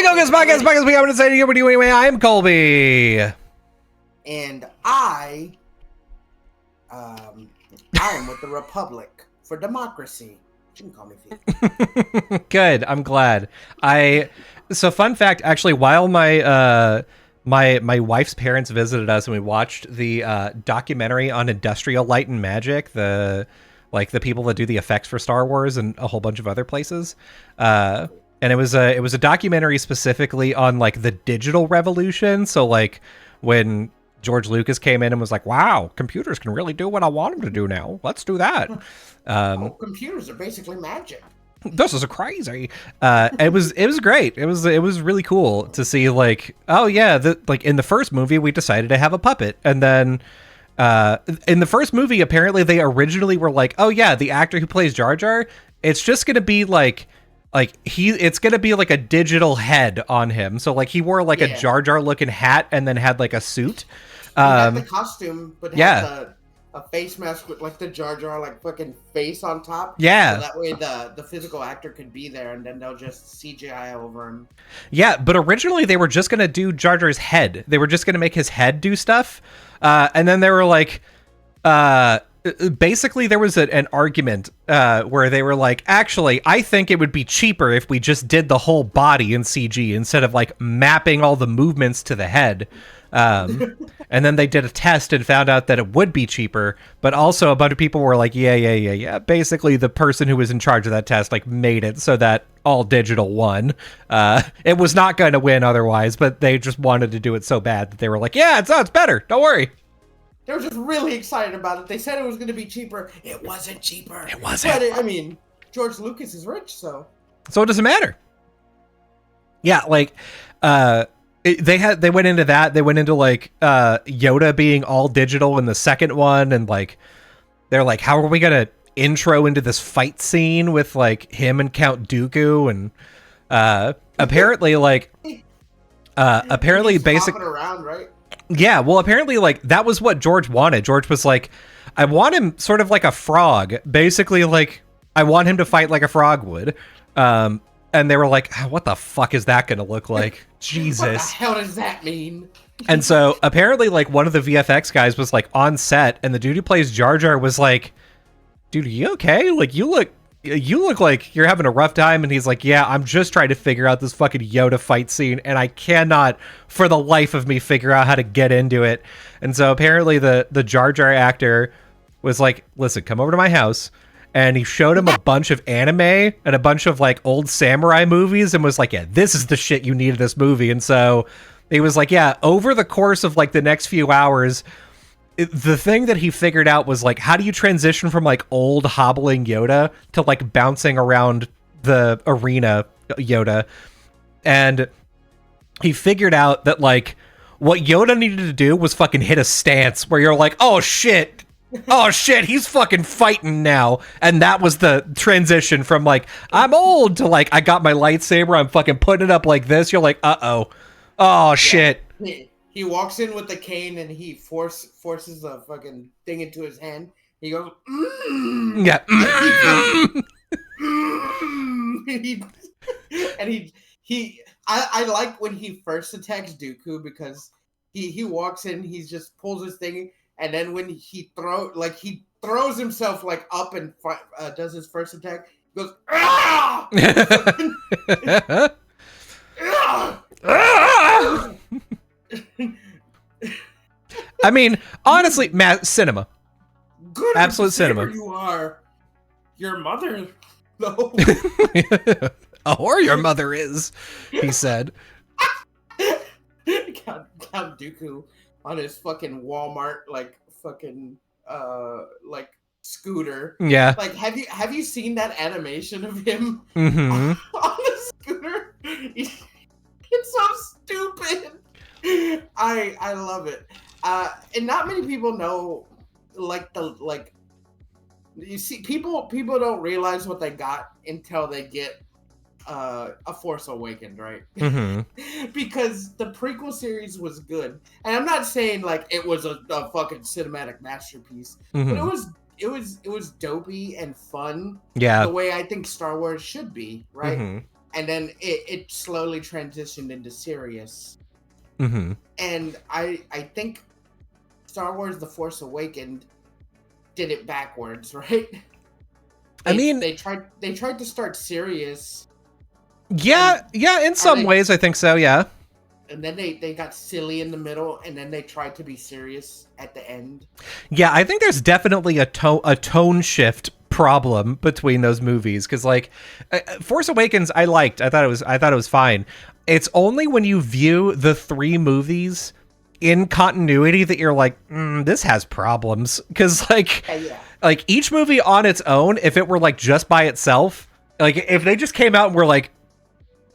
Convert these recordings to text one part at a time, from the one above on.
we go, guys. Podcast. We haven't decided what we're doing anyway. I am Colby. And I am with the Republic for democracy. You can call me Phoebe. Good. I'm glad. So fun fact, actually, while my wife's parents visited us and we watched the documentary on Industrial Light and Magic, the people that do the effects for Star Wars and a whole bunch of other places. And it was a documentary specifically on like the digital revolution. So like when George Lucas came in and was like, "Wow, computers can really do what I want them to do now. Let's do that." Computers are basically magic. This is crazy. It was great. It was really cool to see like, oh yeah, like in the first movie we decided to have a puppet, and then in the first movie apparently they originally were like, oh yeah, the actor who plays Jar Jar, it's just gonna be it's gonna be like a digital head on him. So like he wore like a Jar Jar looking hat and then had like a suit. He had the costume, but yeah. A face mask with like the Jar Jar like fucking face on top. Yeah. So that way the physical actor could be there and then they'll just CGI over him. Yeah, but originally they were just going to do Jar Jar's head. They were just going to make his head do stuff. And then they were like, basically there was an argument where they were like, actually, I think it would be cheaper if we just did the whole body in CG instead of like mapping all the movements to the head. And then they did a test and found out that it would be cheaper, but also a bunch of people were like, yeah. Basically, the person who was in charge of that test like made it so that all digital won. It was not going to win otherwise, but they just wanted to do it so bad that they were like, yeah, it's better. Don't worry. They were just really excited about it. They said it was going to be cheaper. It wasn't cheaper. It wasn't. But I mean, George Lucas is rich, so it doesn't matter. Yeah, like, they went into that. They went into like Yoda being all digital in the second one, and like they're like, how are we gonna intro into this fight scene with like him and Count Dooku, and apparently basic around, right? Yeah, well, apparently like that was what George wanted. George was like, I want him sort of like a frog, basically like I want him to fight like a frog would. And they were like, what the fuck is that going to look like? Jesus. What the hell does that mean? And so apparently like one of the VFX guys was like on set, and the dude who plays Jar Jar was like, dude, are you okay? Like you look like you're having a rough time. And he's like, yeah, I'm just trying to figure out this fucking Yoda fight scene, and I cannot for the life of me figure out how to get into it. And so apparently the Jar Jar actor was like, listen, come over to my house. And he showed him a bunch of anime and a bunch of like old samurai movies and was like, yeah, this is the shit you need in this movie. And so he was like, yeah, over the course of like the next few hours, the thing that he figured out was like, how do you transition from like old hobbling Yoda to like bouncing around the arena Yoda? And he figured out that like what Yoda needed to do was fucking hit a stance where you're like, oh shit, he's fucking fighting now. And that was the transition from like, I'm old to like, I got my lightsaber, I'm fucking putting it up like this. You're like, oh shit. He walks in with the cane and he forces a fucking thing into his hand. He goes, yeah. I like when he first attacks Dooku because he walks in, he just pulls his thing. And then when he throws himself like up and does his first attack, he goes, ah! I mean, honestly, Matt, cinema. Good, absolute cinema. You are your mother, though. Or your mother is, he said. Count Dooku on his fucking Walmart like scooter. Yeah. Like have you seen that animation of him mm-hmm. on the scooter? It's so stupid. I love it. And not many people know you see people don't realize what they got until they get A Force Awakened, right? Mm-hmm. Because the prequel series was good, and I'm not saying like it was a fucking cinematic masterpiece, mm-hmm. but it was dopey and fun. Yeah, the way I think Star Wars should be, right? Mm-hmm. and then it slowly transitioned into serious. Mm-hmm. And I think Star Wars: The Force Awakens did it backwards, right? They tried to start serious. Yeah, in some ways, I think so. Yeah. And then they got silly in the middle, and then they tried to be serious at the end. Yeah, I think there's definitely a tone shift problem between those movies, because like Force Awakens I thought it was fine. It's only when you view the 3 movies in continuity that you're like, this has problems, because like like each movie on its own, if it were like just by itself, like if they just came out and were like,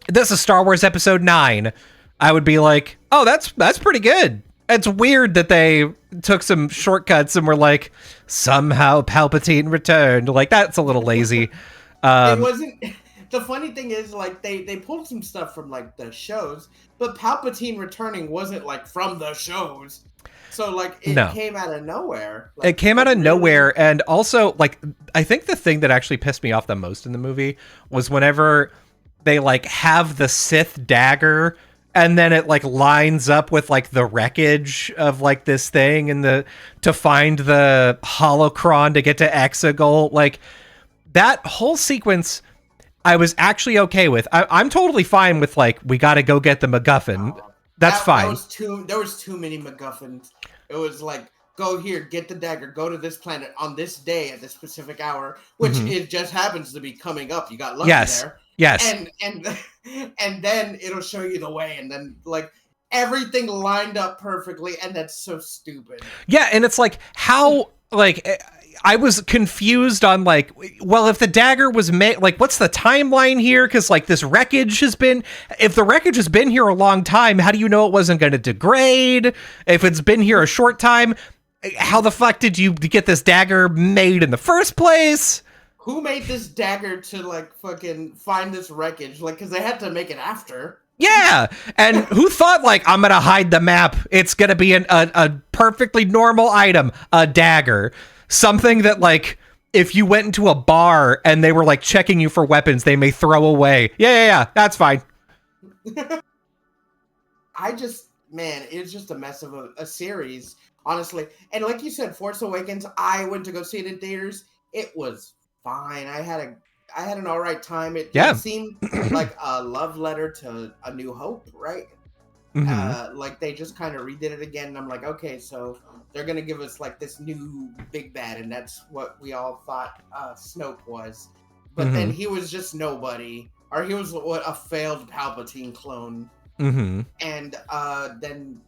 this is Star Wars Episode 9, I would be like, oh, that's pretty good. It's weird that they took some shortcuts and were like, somehow Palpatine returned. Like, that's a little lazy. It wasn't. The funny thing is, like, they pulled some stuff from like the shows, but Palpatine returning wasn't like from the shows. So like it came out of nowhere. Like, it came out of nowhere, and also like I think the thing that actually pissed me off the most in the movie was whenever they like have the Sith dagger. And then it like lines up with like the wreckage of like this thing and to find the holocron to get to Exegol. Like that whole sequence, I was actually okay with. I'm totally fine with like, we got to go get the MacGuffin. That's fine. There was too many MacGuffins. It was like, go here, get the dagger, go to this planet on this day at this specific hour, which it just happens to be coming up. You got lucky there. Yes. And then it'll show you the way, and then like everything lined up perfectly, and that's so stupid. Yeah, and it's like how like I was confused on like, well, if the dagger was made, like what's the timeline here? Because like this wreckage has been, if the wreckage has been here a long time, how do you know it wasn't going to degrade? If it's been here a short time, how the fuck did you get this dagger made in the first place? Who made this dagger to like fucking find this wreckage? Like, because they had to make it after. Yeah, and who thought like, I'm gonna hide the map? It's gonna be a perfectly normal item, a dagger, something that like if you went into a bar and they were like checking you for weapons, they may throw away. Yeah, that's fine. It's just a mess of a series, honestly. And like you said, Force Awakens, I went to go see it in theaters. It was fine. I had an all right time. It seemed like a love letter to A New Hope, right? Like they just kind of redid it again, and I'm like, okay, so they're gonna give us like this new big bad, and that's what we all thought Snoke was. But then he was just nobody, or he was a failed Palpatine clone. And then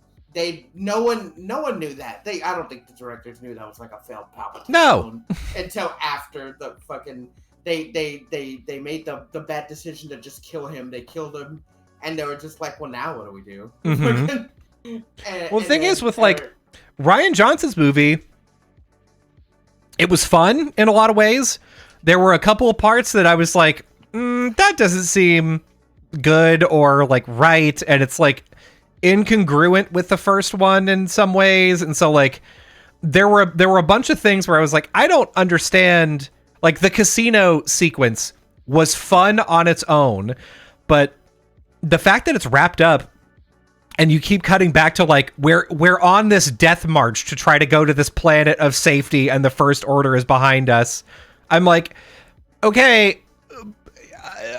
no one knew that. I don't think the directors knew that was like a failed Palpatine clone until after the fucking they made the bad decision to just kill him. They killed him, and they were just like, well, now what do we do? The thing is with like Rian Johnson's movie, it was fun in a lot of ways. There were a couple of parts that I was like, that doesn't seem good or like right, and it's like incongruent with the first one in some ways. And so like there were a bunch of things where I was like, I don't understand. Like the casino sequence was fun on its own, but the fact that it's wrapped up and you keep cutting back to like we're on this death march to try to go to this planet of safety and the First Order is behind us. I'm like, okay,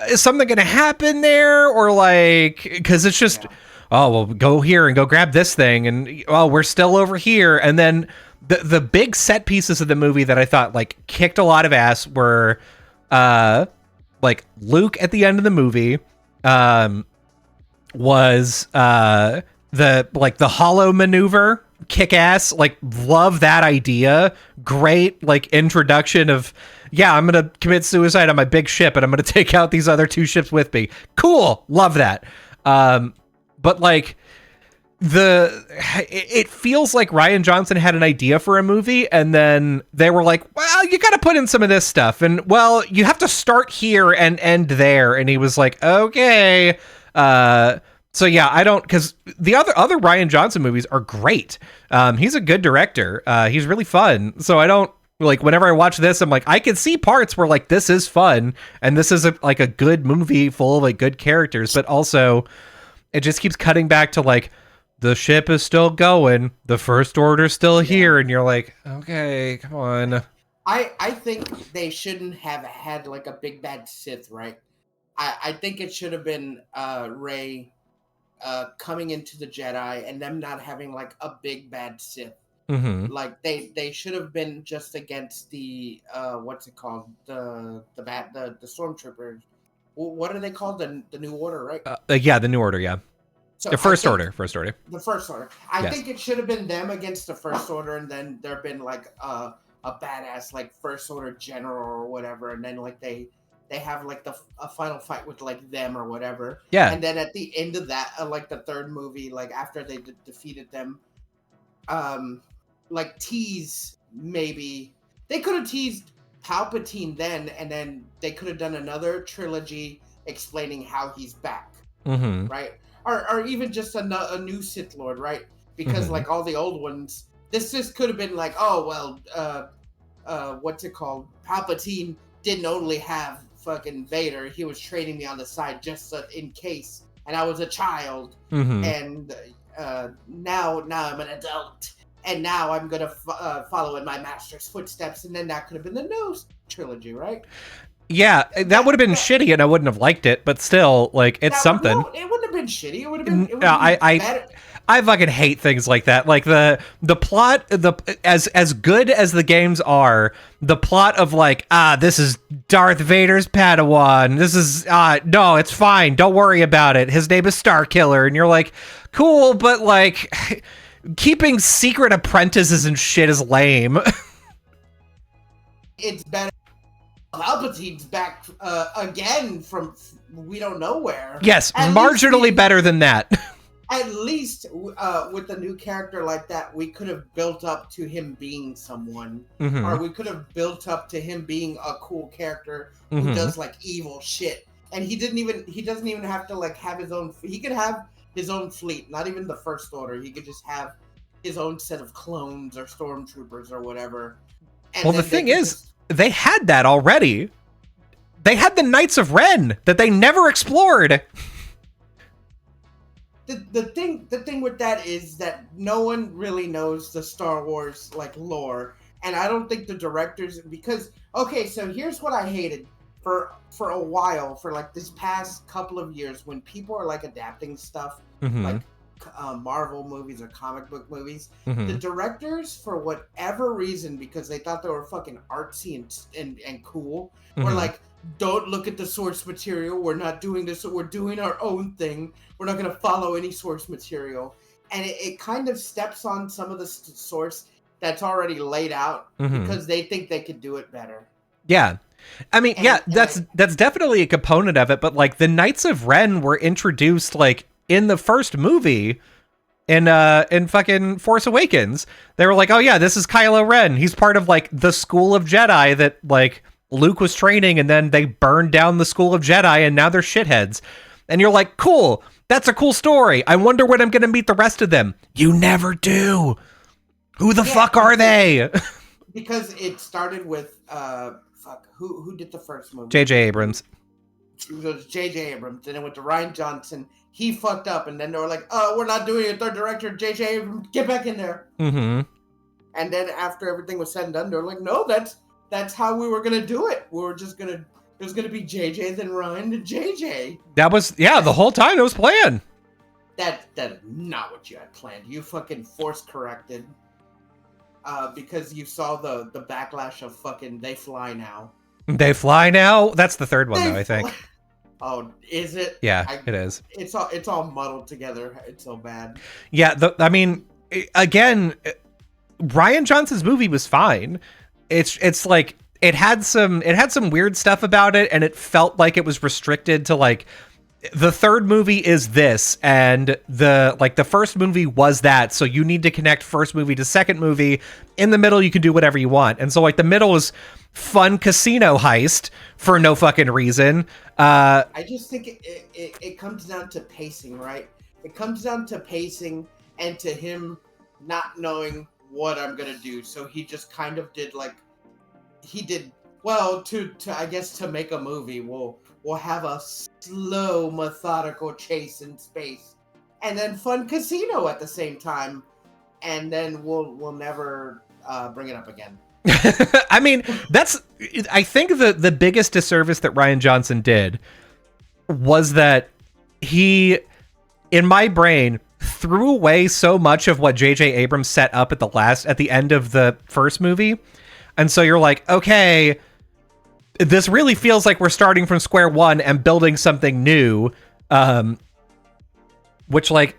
is something going to happen there? Or like, because it's just, oh, well, go here and go grab this thing. And, oh, we're still over here. And then the big set pieces of the movie that I thought like kicked a lot of ass were like Luke at the end of the movie was the hollow maneuver, kick ass, like love that idea. Great like introduction of, yeah, I'm going to commit suicide on my big ship and I'm going to take out these other 2 ships with me. Cool. Love that. But like it feels like Rian Johnson had an idea for a movie and then they were like, well, you got to put in some of this stuff. And well, you have to start here and end there. And he was like, okay. So yeah, I don't, because the other Rian Johnson movies are great. He's a good director. He's really fun. So I don't, Like whenever I watch this, I'm like, I can see parts where like this is fun and this is like a good movie full of like good characters, but also it just keeps cutting back to like the ship is still going, the First Order's still here, and you're like, okay, come on. I think they shouldn't have had like a big bad Sith, right? I think it should have been Rey coming into the Jedi and them not having like a big bad Sith. Mm-hmm. Like they should have been just against the what's it called, the stormtroopers. What are they called? The New Order, right? Yeah, the New Order, yeah. So The First Order. The First Order. I Yes. think it should have been them against the First Order, and then there'd been like a badass like First Order general or whatever, and then like they have like a final fight with like them or whatever. Yeah. And then at the end of that, like the third movie, like after they defeated them, like tease maybe they could have teased Palpatine then, and then they could have done another trilogy explaining how he's back, right? Or even just a new Sith Lord, right? Because like all the old ones, this just could have been like, oh well, what's it called? Palpatine didn't only have fucking Vader; he was training me on the side just in case. And I was a child, and now I'm an adult, and now I'm gonna follow in my master's footsteps. And then that could have been the nose trilogy, right? Yeah, that would have been shitty, and I wouldn't have liked it. But still, like, it's something. It wouldn't have been shitty. It would have been. It would have been better. I fucking hate things like that. Like the plot, as good as the games are, the plot of like, this is Darth Vader's Padawan. This is no, it's fine. Don't worry about it. His name is Starkiller, and you're like, cool, but like, keeping secret apprentices and shit is lame. It's better. Palpatine's back again from we don't know where. Yes, marginally better than that. At least with a new character like that, we could have built up to him being someone, or we could have built up to him being a cool character who does like evil shit. And he doesn't even have to like have his own. He could have his own fleet, not even the First Order. He could just have his own set of clones or stormtroopers or whatever. And well, the thing is, they had that already. They had the Knights of Ren that they never explored. The thing with that is that no one really knows the Star Wars like lore, and I don't think the directors, because okay, so here's what I hated for a while, for like this past couple of years, when people are like adapting stuff like Marvel movies or comic book movies, the directors, for whatever reason, because they thought they were fucking artsy and cool, were like, don't look at the source material. We're not doing this. We're doing our own thing. We're not going to follow any source material. And it kind of steps on some of the source that's already laid out because they think they could do it better. Yeah. I mean, that's definitely a component of it. But like the Knights of Ren were introduced like in the first movie in fucking Force Awakens. They were like, oh yeah, this is Kylo Ren. He's part of like the School of Jedi that like Luke was training, and then they burned down the School of Jedi, and now they're shitheads. And you're like, cool, that's a cool story. I wonder when I'm going to meet the rest of them. You never do. Who the fuck are they? Because it started with, who did the first movie? J.J. Abrams. It was J.J. Abrams. Then it went to Rian Johnson. He fucked up, and then they were like, oh, we're not doing it. Third director, J.J. Abrams, get back in there. And then after everything was said and done, they were like, no, that's how we were gonna do it. We were just gonna. It was gonna be JJ, then Ryan, then JJ. That was the whole time it was planned. That is not what you had planned. You fucking force corrected. Because you saw the backlash of fucking They Fly Now. They Fly Now. That's the third one though, I think. Oh, is it? Yeah, it is. It's all muddled together. It's so bad. Yeah, I mean, again, Rian Johnson's movie was fine. It's like it had some weird stuff about it, and it felt like it was restricted to like the third movie is this, and the first movie was that, so you need to connect first movie to second movie. In the middle, you can do whatever you want, and so like the middle was fun casino heist for no fucking reason. I just think it comes down to pacing, right? It comes down to pacing and to him not knowing what I'm gonna do, so he just kind of did like he did well to I guess to make a movie. We'll have a slow, methodical chase in space, and then fun casino at the same time, and then we'll never bring it up again. I mean, I think the biggest disservice that Rian Johnson did was that he, in my brain, threw away so much of what J.J. Abrams set up at the end of the first movie. And so you're like, okay, this really feels like we're starting from square one and building something new, which, like,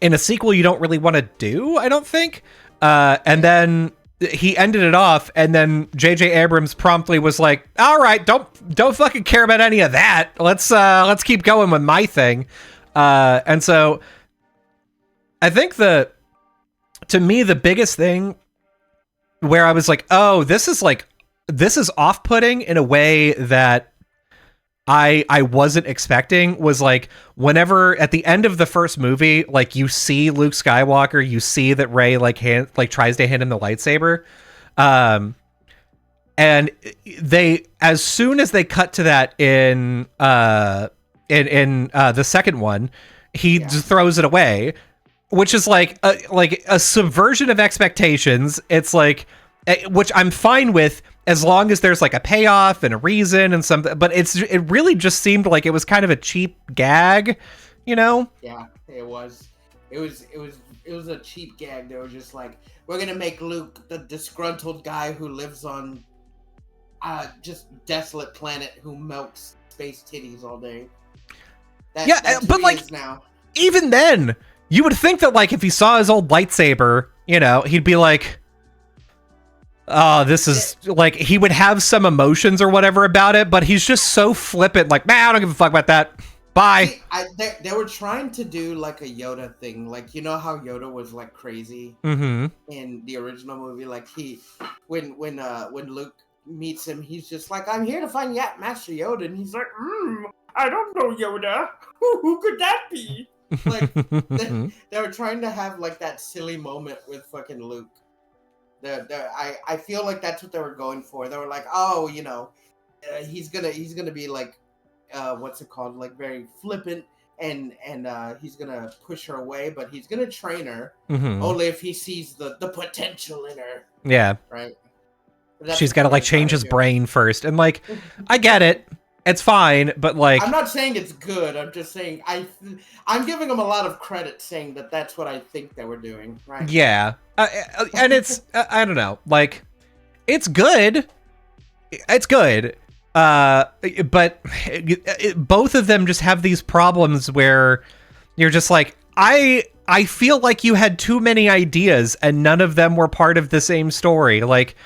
in a sequel you don't really want to do, I don't think. And then he ended it off, and then J.J. Abrams promptly was like, all right, don't fucking care about any of that. Let's keep going with my thing. And so I think to me, the biggest thing where I was like, oh, this is off-putting in a way that I wasn't expecting, was like, whenever at the end of the first movie, like, you see Luke Skywalker, you see that Rey tries to hand him the lightsaber, and they, as soon as they cut to that in the second one, he just throws it away, which is like a subversion of expectations. It's like, which I'm fine with, as long as there's like a payoff and a reason and something, but it really just seemed like it was kind of a cheap gag, you know? Yeah, it was a cheap gag. They were just like, we're gonna make Luke the disgruntled guy who lives on just desolate planet who milks space titties all day. That's but like, now. Even then, you would think that, like, if he saw his old lightsaber, you know, he'd be like, oh, this is, like, he would have some emotions or whatever about it, but he's just so flippant, like, man, I don't give a fuck about that. Bye. See, they were trying to do, like, a Yoda thing. Like, you know how Yoda was, like, crazy in the original movie? Like, when Luke meets him, he's just like, I'm here to find Master Yoda. And he's like, I don't know Yoda. Who could that be? Like, they were trying to have, like, that silly moment with fucking Luke. I feel like that's what they were going for. They were like, oh, you know, he's gonna be like, what's it called? Like, very flippant, and he's gonna push her away, but he's gonna train her only if he sees the potential in her. Yeah. Right. She's got to, like, change his brain first, and, like, I get it. It's fine, but, like, I'm not saying it's good. I'm just saying I'm giving them a lot of credit, saying that that's what I think they were doing. Right. Yeah. And it's, I don't know, like, it's good. It's good. But both of them just have these problems where you're just like, I feel like you had too many ideas and none of them were part of the same story. Like,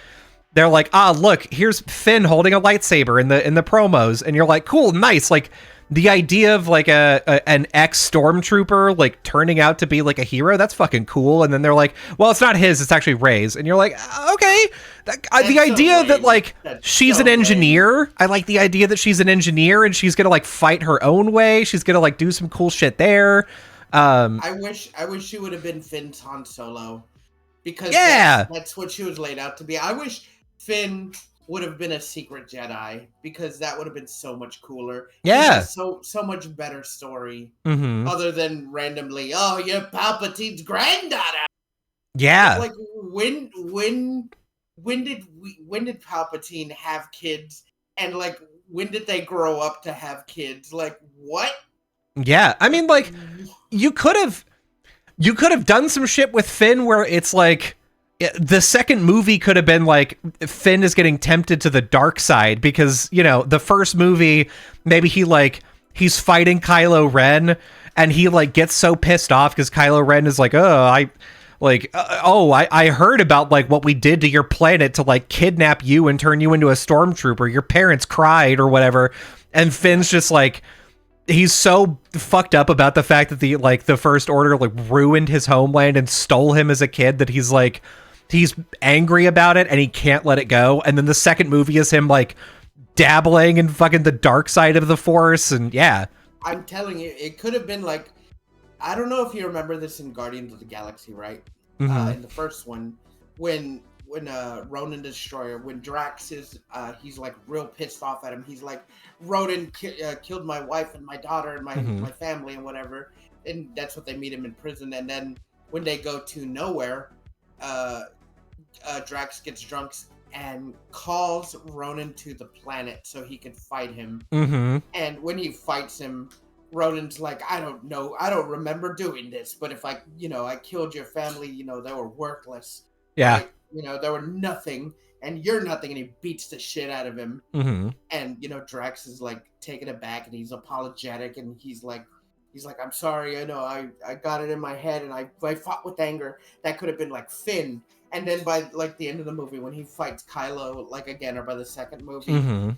they're like, look, here's Finn holding a lightsaber in the promos, and you're like, cool, nice. Like, the idea of, like, an ex-stormtrooper, like, turning out to be, like, a hero, that's fucking cool. And then they're like, well, it's not his, it's actually Rey's. And you're like, okay. The idea that, like, she's an engineer, I like the idea that she's an engineer and she's gonna, like, fight her own way. She's gonna, like, do some cool shit there. I wish she would have been Finn's Han Solo, because that's what she was laid out to be. I wish Finn would have been a secret Jedi, because that would have been so much cooler. Yeah. So much better story. Other than randomly, oh, you're Palpatine's granddaughter. Yeah. Like, when did Palpatine have kids? And, like, when did they grow up to have kids? Like, what? Yeah. I mean, like, you could have done some shit with Finn where it's like, the second movie could have been like, Finn is getting tempted to the dark side because, you know, the first movie, maybe he's fighting Kylo Ren and he, like, gets so pissed off because Kylo Ren is like, I heard about, like, what we did to your planet to, like, kidnap you and turn you into a stormtrooper. Your parents cried or whatever. And Finn's just like, he's so fucked up about the fact that the First Order, like, ruined his homeland and stole him as a kid that he's like, he's angry about it and he can't let it go. And then the second movie is him, like, dabbling in fucking the dark side of the Force. And yeah, I'm telling you, it could have been like, I don't know if you remember this in Guardians of the Galaxy, right? In the first one, when Ronan Destroyer, when Drax is he's like real pissed off at him. He's like, Ronan killed my wife and my daughter and my family and whatever, and that's what they meet him in prison. And then when they go to nowhere, Drax gets drunk and calls Ronan to the planet so he can fight him. And when he fights him, Ronan's like, I don't know, I don't remember doing this, but if I killed your family, they were worthless. Yeah. Right? They were nothing, and you're nothing, and he beats the shit out of him. And, Drax is like taken aback, and he's apologetic, and he's like, I'm sorry, I got it in my head, and I fought with anger. That could have been like Finn. And then by like the end of the movie, when he fights Kylo, like again, or by the second movie,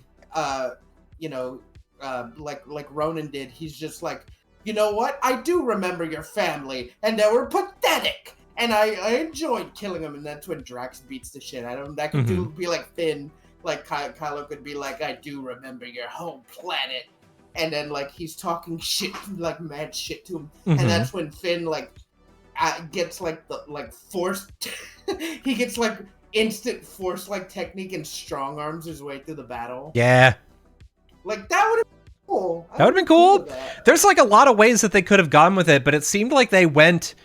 like Ronan did, he's just like, you know what? I do remember your family, and they were pathetic, and I enjoyed killing them. And that's when Drax beats the shit out of him. That could be like Finn, like Kylo could be like, I do remember your home planet, and then like he's talking shit, like mad shit to him, and that's when Finn like gets like the force. He gets like instant force like technique and strong arms his way through the battle. Yeah. Like that would have been cool. That would have been cool. There's like a lot of ways that they could have gone with it, but it seemed like they went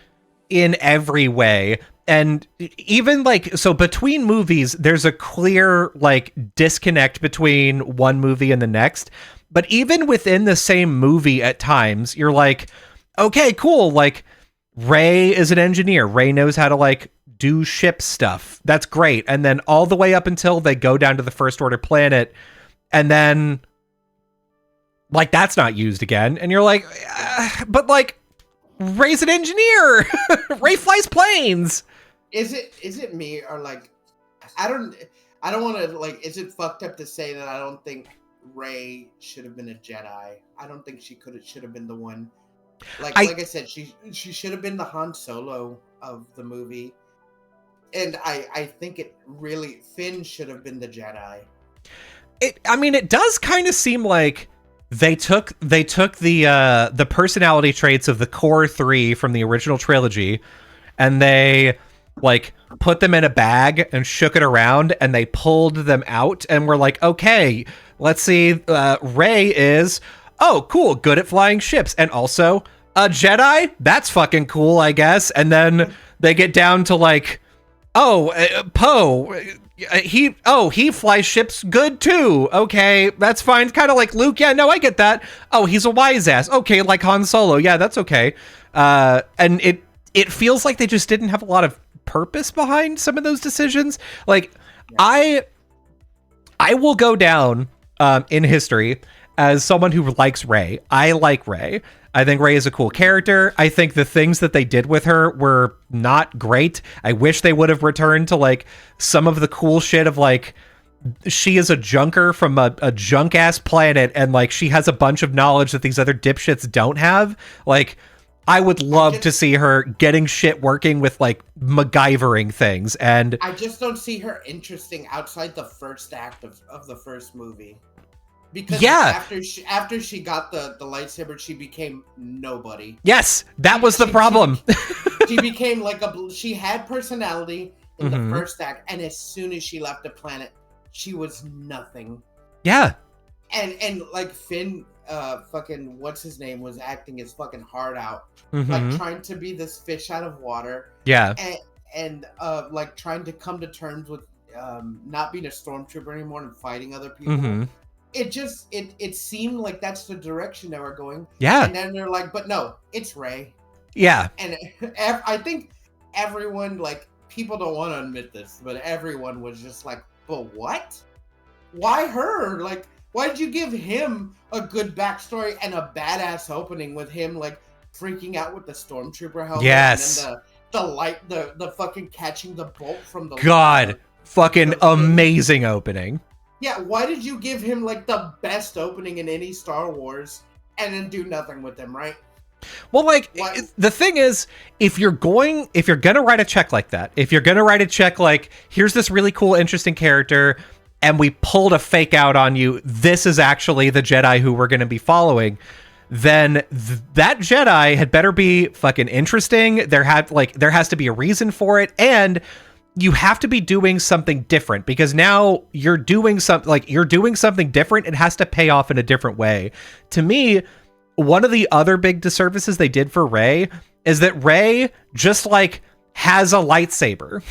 in every way. And even like, so between movies, there's a clear like disconnect between one movie and the next. But even within the same movie at times, you're like, okay, cool. Like Rey is an engineer. Rey knows how to like do ship stuff. That's great. And then all the way up until they go down to the First Order planet, and then like that's not used again. And you're like, but like Rey's an engineer. Rey flies planes. Is it me, or like I don't want to like, is it fucked up to say that I don't think Rey should have been a Jedi? I don't think she should have been the one. Like I said, she should have been the Han Solo of the movie. And I think Finn should have been the Jedi. It does kind of seem like they took the personality traits of the core three from the original trilogy, and they like put them in a bag and shook it around, and they pulled them out, and we're like, okay, let's see. Rey is, oh, cool, good at flying ships, and also a Jedi. That's fucking cool, I guess. And then they get down to like, Poe, he flies ships good too. Okay, that's fine. Kind of like Luke. Yeah, no, I get that. Oh, he's a wise ass. Okay, like Han Solo. Yeah, that's okay. And it feels like they just didn't have a lot of purpose behind some of those decisions. Like, yeah. I will go down in history as someone who likes Rey. I like Rey. I think Rey is a cool character. I think the things that they did with her were not great. I wish they would have returned to like some of the cool shit of like, she is a junker from a junk ass planet, and like she has a bunch of knowledge that these other dipshits don't have. Like, I would love to see her getting shit working with like MacGyvering things. And I just don't see her interesting outside the first act of the first movie. Because after she got the lightsaber, she became nobody. Yes, that was the problem. She became like she had personality in the first act, and as soon as she left the planet, she was nothing. Yeah. And like Finn, fucking what's his name, was acting his fucking heart out, like trying to be this fish out of water. Yeah. And like trying to come to terms with not being a stormtrooper anymore and fighting other people. It seemed like that's the direction they were going. Yeah. And then they're like, but no, it's Rey. Yeah. And I think everyone, like, people don't want to admit this, but everyone was just like, but what? Why her? Like, why did you give him a good backstory and a badass opening with him, like, freaking out with the stormtrooper helmet? Yes. And then the fucking catching the bolt from the... God, fucking amazing opening. Yeah, why did you give him, like, the best opening in any Star Wars and then do nothing with him, right? Well, like, the thing is, if you're gonna write a check like that, if you're gonna write a check like, here's this really cool, interesting character, and we pulled a fake out on you, this is actually the Jedi who we're gonna be following, then that Jedi had better be fucking interesting. There has to be a reason for it, and you have to be doing something different, because now you're doing something different. It has to pay off in a different way. To me, one of the other big disservices they did for Rey is that Rey just like has a lightsaber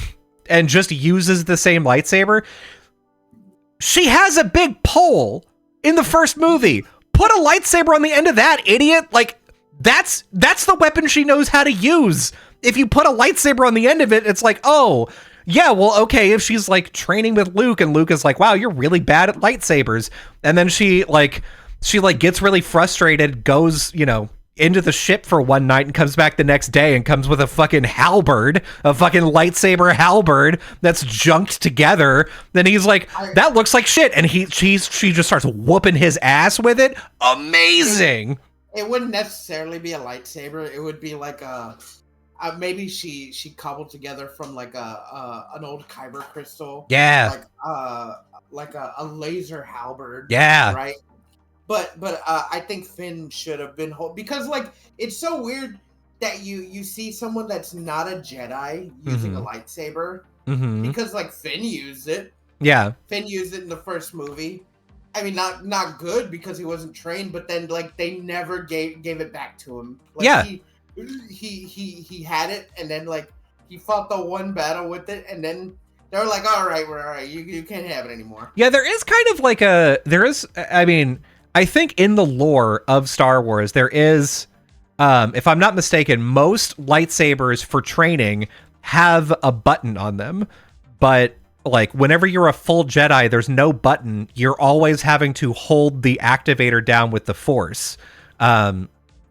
and just uses the same lightsaber. She has a big pole in the first movie. Put a lightsaber on the end of that, idiot. Like, that's the weapon she knows how to use. If you put a lightsaber on the end of it, it's like, oh, yeah, well, okay, if she's like training with Luke and Luke is like, wow, you're really bad at lightsabers. And then she gets really frustrated, goes, into the ship for one night and comes back the next day and comes with a fucking halberd, a fucking lightsaber halberd that's junked together. Then he's like, that looks like shit. And she just starts whooping his ass with it. Amazing. It wouldn't necessarily be a lightsaber. It would be like maybe she cobbled together from like an old kyber crystal. Yeah. Like a laser halberd. Yeah. Right. But I think Finn should have been because like it's so weird that you see someone that's not a Jedi using a lightsaber because like Finn used it. Yeah. Finn used it in the first movie. I mean, not good because he wasn't trained, but then like they never gave it back to him. Like, yeah. He had it, and then like he fought the one battle with it, and then they were like, all right, you can't have it anymore. Yeah, there is kind of like I mean, I think in the lore of Star Wars, there is, if I'm not mistaken, most lightsabers for training have a button on them. But like whenever you're a full Jedi, there's no button. You're always having to hold the activator down with the Force.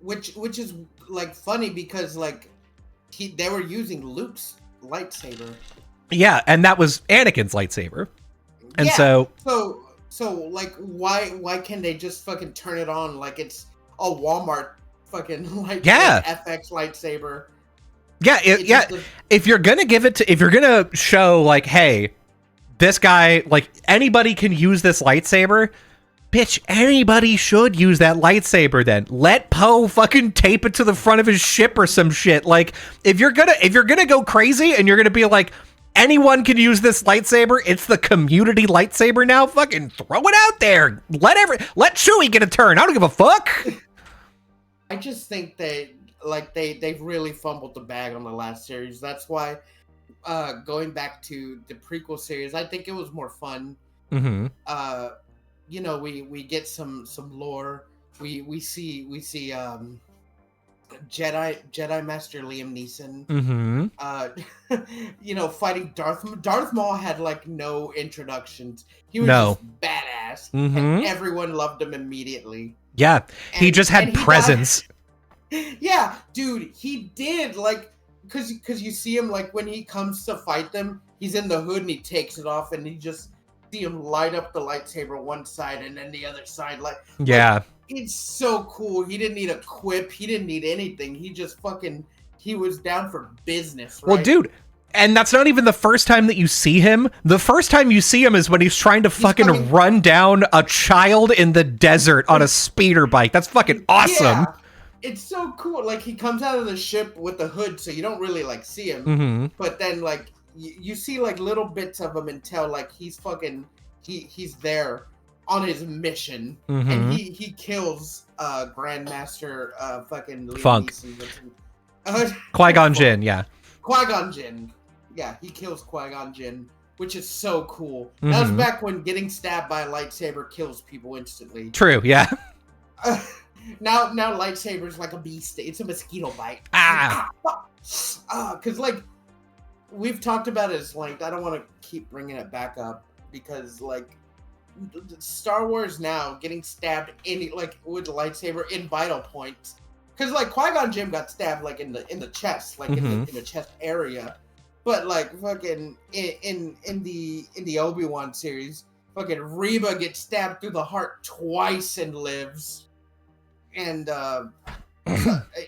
Which is like funny because like they were using Luke's lightsaber. Yeah, and that was Anakin's lightsaber. And So like why can't they just fucking turn it on like it's a Walmart fucking FX lightsaber? Yeah, if you're gonna show like, hey, this guy, like anybody can use this lightsaber, bitch, anybody should use that lightsaber then. Let Poe fucking tape it to the front of his ship or some shit. Like if you're gonna go crazy and you're gonna be like, anyone can use this lightsaber. It's the community lightsaber now. Fucking throw it out there. Let Chewie get a turn. I don't give a fuck. I just think they've really fumbled the bag on the last series. That's why going back to the prequel series, I think it was more fun. Mm-hmm. We get some lore. We see Jedi Master Liam Neeson. Mm-hmm. Fighting Darth Maul had like no introductions. He was just badass, and everyone loved him immediately. Yeah, he just had presence. Yeah, dude, he did. Like, because you see him like when he comes to fight them, he's in the hood and he takes it off, and you just see him light up the lightsaber one side and then the other side. Like, it's so cool. He didn't need a quip. He didn't need anything. He just he was down for business, right? Well, dude, and that's not even the first time that you see him. The first time you see him is when he's trying to fucking run down a child in the desert on a speeder bike. That's fucking awesome. Yeah, it's so cool. Like, he comes out of the ship with the hood, so you don't really, like, see him. But then, like, you see, like, little bits of him until, like, he's there on his mission, and he kills Grandmaster fucking Funk. Qui-Gon Jinn, yeah. Qui-Gon Jinn. Yeah, he kills Qui-Gon Jinn, which is so cool. That was back when getting stabbed by a lightsaber kills people instantly. True, yeah. Now lightsaber's like a beast. It's a mosquito bite. Because like we've talked about his length. I don't want to keep bringing it back up because like Star Wars now getting stabbed with a lightsaber in vital points. Because like Qui-Gon Jinn got stabbed like in the chest, like in the chest area. But like fucking in the Obi-Wan series, fucking Reba gets stabbed through the heart twice and lives. And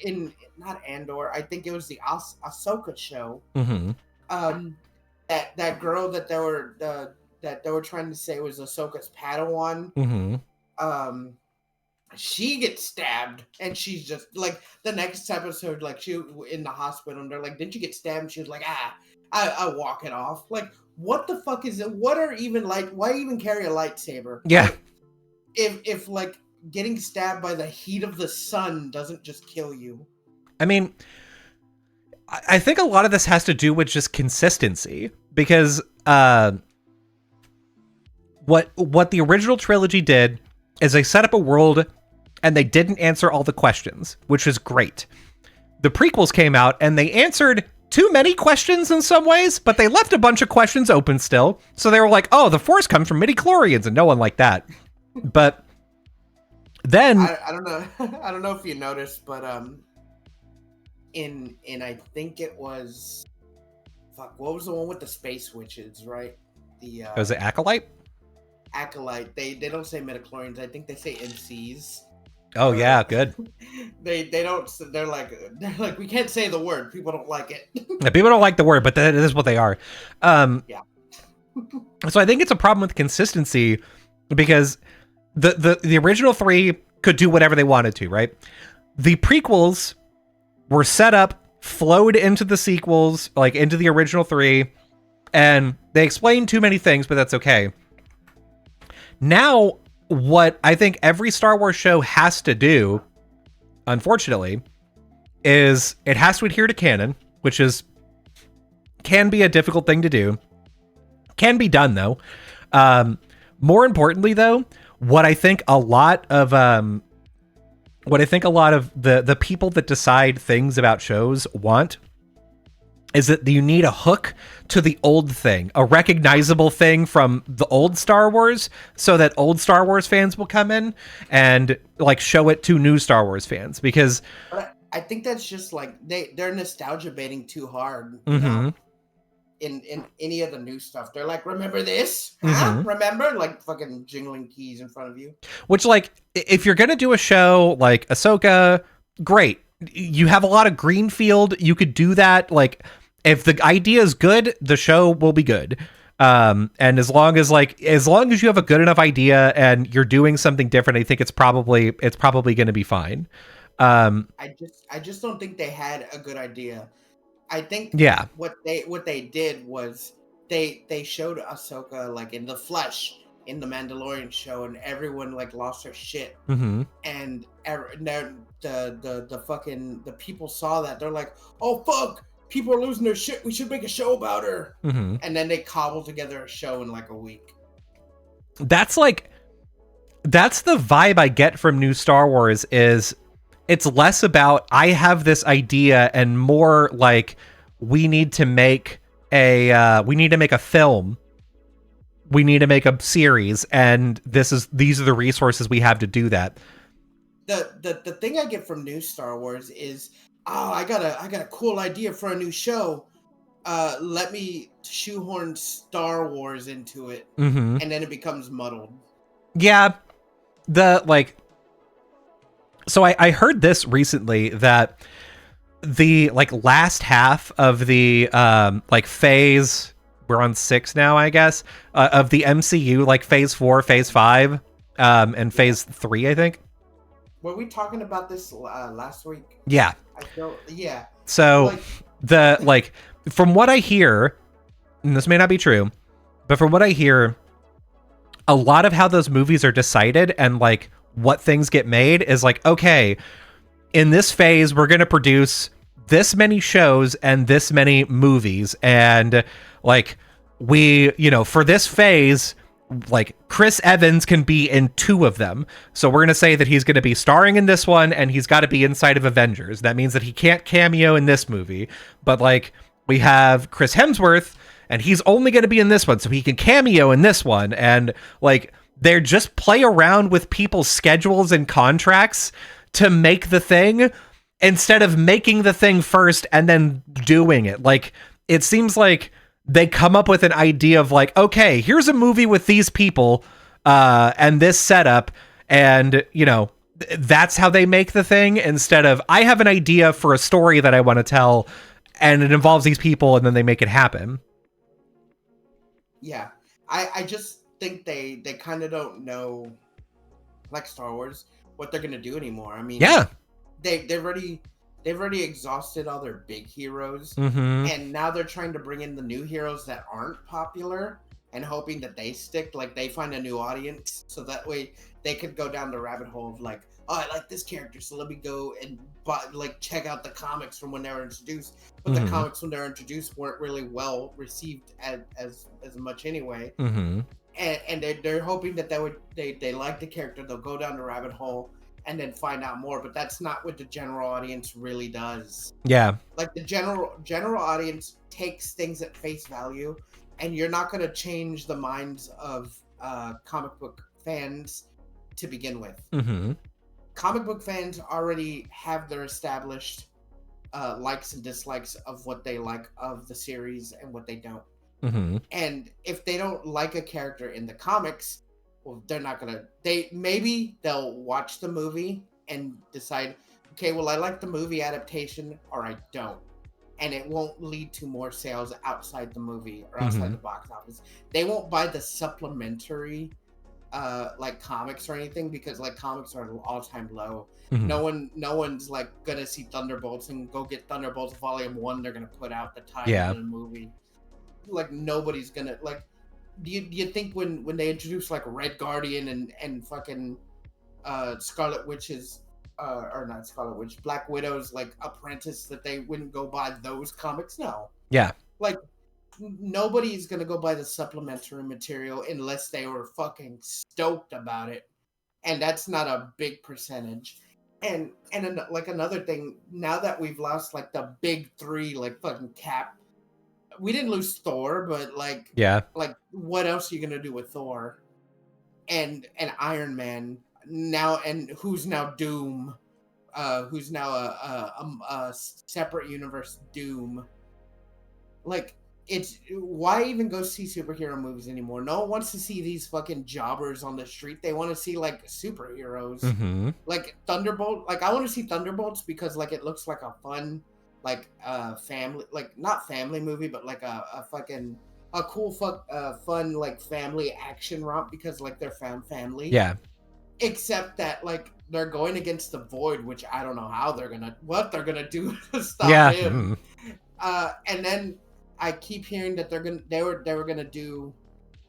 in not Andor, I think it was the Ahsoka show. That girl that they were trying to say was Ahsoka's Padawan. she gets stabbed, and she's just like, the next episode, like, she in the hospital, and they're like, didn't you get stabbed? She was like, I walk it off. Like, what the fuck is it? What are even why even carry a lightsaber? Yeah. If like getting stabbed by the heat of the sun doesn't just kill you. I mean, I think a lot of this has to do with just consistency, because what the original trilogy did is they set up a world and they didn't answer all the questions, which is great. The prequels came out and they answered too many questions in some ways, but they left a bunch of questions open still. So they were like, oh, the Force comes from midichlorians, and no one liked that. But then I don't know. I don't know if you noticed, but in I think it was, fuck, what was the one with the space witches, right? The was it Acolyte? Acolyte. They don't say midichlorians. I think they say MCs. Oh yeah, good. They don't. They're like we can't say the word. People don't like it. Yeah, people don't like the word, but that is what they are. Yeah. So I think it's a problem with consistency, because the original three could do whatever they wanted to, right? The prequels were set up, flowed into the sequels, like into the original three, and they explained too many things, but that's okay. Now, what I think every Star Wars show has to do, unfortunately, is it has to adhere to canon, which can be a difficult thing to do. Can be done, though. More importantly, though, what I think a lot of the people that decide things about shows want is that you need a hook to the old thing, a recognizable thing from the old Star Wars, so that old Star Wars fans will come in and like show it to new Star Wars fans. Because I think that's just like they're nostalgia baiting too hard. You know? In any of the new stuff, they're like, remember this? Huh? Remember? Like fucking jingling keys in front of you. Which, like, if you're gonna do a show like Ahsoka, great. You have a lot of greenfield. You could do that. Like, if the idea is good, the show will be good. And as long as you have a good enough idea and you're doing something different, I think it's probably going to be fine. I just don't think they had a good idea. I think what they did was they showed Ahsoka like in the flesh in the Mandalorian show, and everyone like lost their shit. And the people saw that, they're like, oh fuck, people are losing their shit, we should make a show about her. And then they cobbled together a show in like a week. That's the vibe I get from new Star Wars. Is it's less about I have this idea and more like we need to make a film. We need to make a series, and these are the resources we have to do that. The thing I get from new Star Wars is, oh, I got a cool idea for a new show. Let me shoehorn Star Wars into it, and then it becomes muddled. Yeah, So I heard this recently that the like last half of the phase, we're on 6 now, I guess, of the MCU, like phase 4, phase 5, and phase 3, I think. Were we talking about this last week? Yeah. Yeah. So from what I hear, and this may not be true, but from what I hear, a lot of how those movies are decided and like what things get made is like, okay, in this phase, we're going to produce this many shows and this many movies. And like for this phase, like Chris Evans can be in 2 of them. So we're going to say that he's going to be starring in this one and he's got to be inside of Avengers. That means that he can't cameo in this movie, but like we have Chris Hemsworth and he's only going to be in this one, so he can cameo in this one. And like, they're just play around with people's schedules and contracts to make the thing instead of making the thing first and then doing it. Like, it seems like they come up with an idea of like, okay, here's a movie with these people and this setup, and that's how they make the thing, instead of I have an idea for a story that I want to tell and it involves these people, and then they make it happen. I just think they kind of don't know, like Star Wars, what they're gonna do anymore. I mean, Yeah. they've already exhausted all their big heroes, Mm-hmm. and now they're trying to bring in the new heroes that aren't popular and hoping that they stick, like they find a new audience, so that way they could go down the rabbit hole of like, oh, I like this character, so let me go and like check out the comics from when they were introduced. But the comics when they were introduced weren't really well received as much anyway. Mm-hmm. And they're hoping that they like the character, they'll go down the rabbit hole and then find out more. But that's not what the general audience really does. Yeah. Like the general audience takes things at face value, and you're not going to change the minds of comic book fans to begin with. Mm-hmm. Comic book fans already have their established likes and dislikes of what they like of the series and what they don't. Mm-hmm. And if they don't like a character in the comics, well, they're not gonna. They'll watch the movie and decide, okay, well, I like the movie adaptation, or I don't, and it won't lead to more sales outside the movie or outside the box office. They won't buy the supplementary like comics or anything, because like comics are all-time low. No one's like gonna see Thunderbolts and go get Thunderbolts Volume 1. They're gonna put out the title of the movie. Like nobody's gonna like. Do you think when they introduced like Red Guardian and fucking Scarlet Witch's or not Scarlet Witch, Black Widow's like apprentice, that they wouldn't go buy those comics? No. Yeah. Like nobody's gonna go buy the supplementary material unless they were fucking stoked about it, and that's not a big percentage. And like another thing, now that we've lost like the big three, like fucking Cap, we didn't lose Thor, but like what else are you gonna do with Thor and Iron Man now, and who's now Doom, who's now a separate universe Doom? Like, it's why even go see superhero movies anymore? No one wants to see these fucking jobbers on the street. They want to see like superheroes, like Thunderbolt. Like I want to see Thunderbolts because like it looks like a fun, like family, like not family movie, but like a fucking a cool fun like family action romp, because like they're found family. Yeah. Except that like they're going against the Void, which I don't know how they're gonna do to stop him. And then I keep hearing that they were gonna do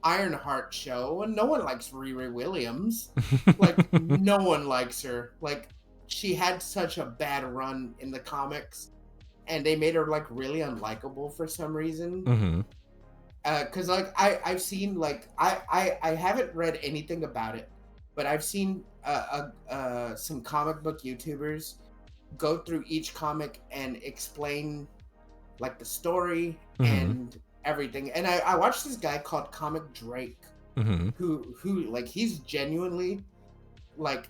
Ironheart show, and no one likes Riri Williams. Like no one likes her. Like she had such a bad run in the comics, and they made her like really unlikable for some reason. Because like I've seen like I haven't read anything about it, but I've seen some comic book YouTubers go through each comic and explain like the story and everything. And I watched this guy called Comic Drake, who like he's genuinely like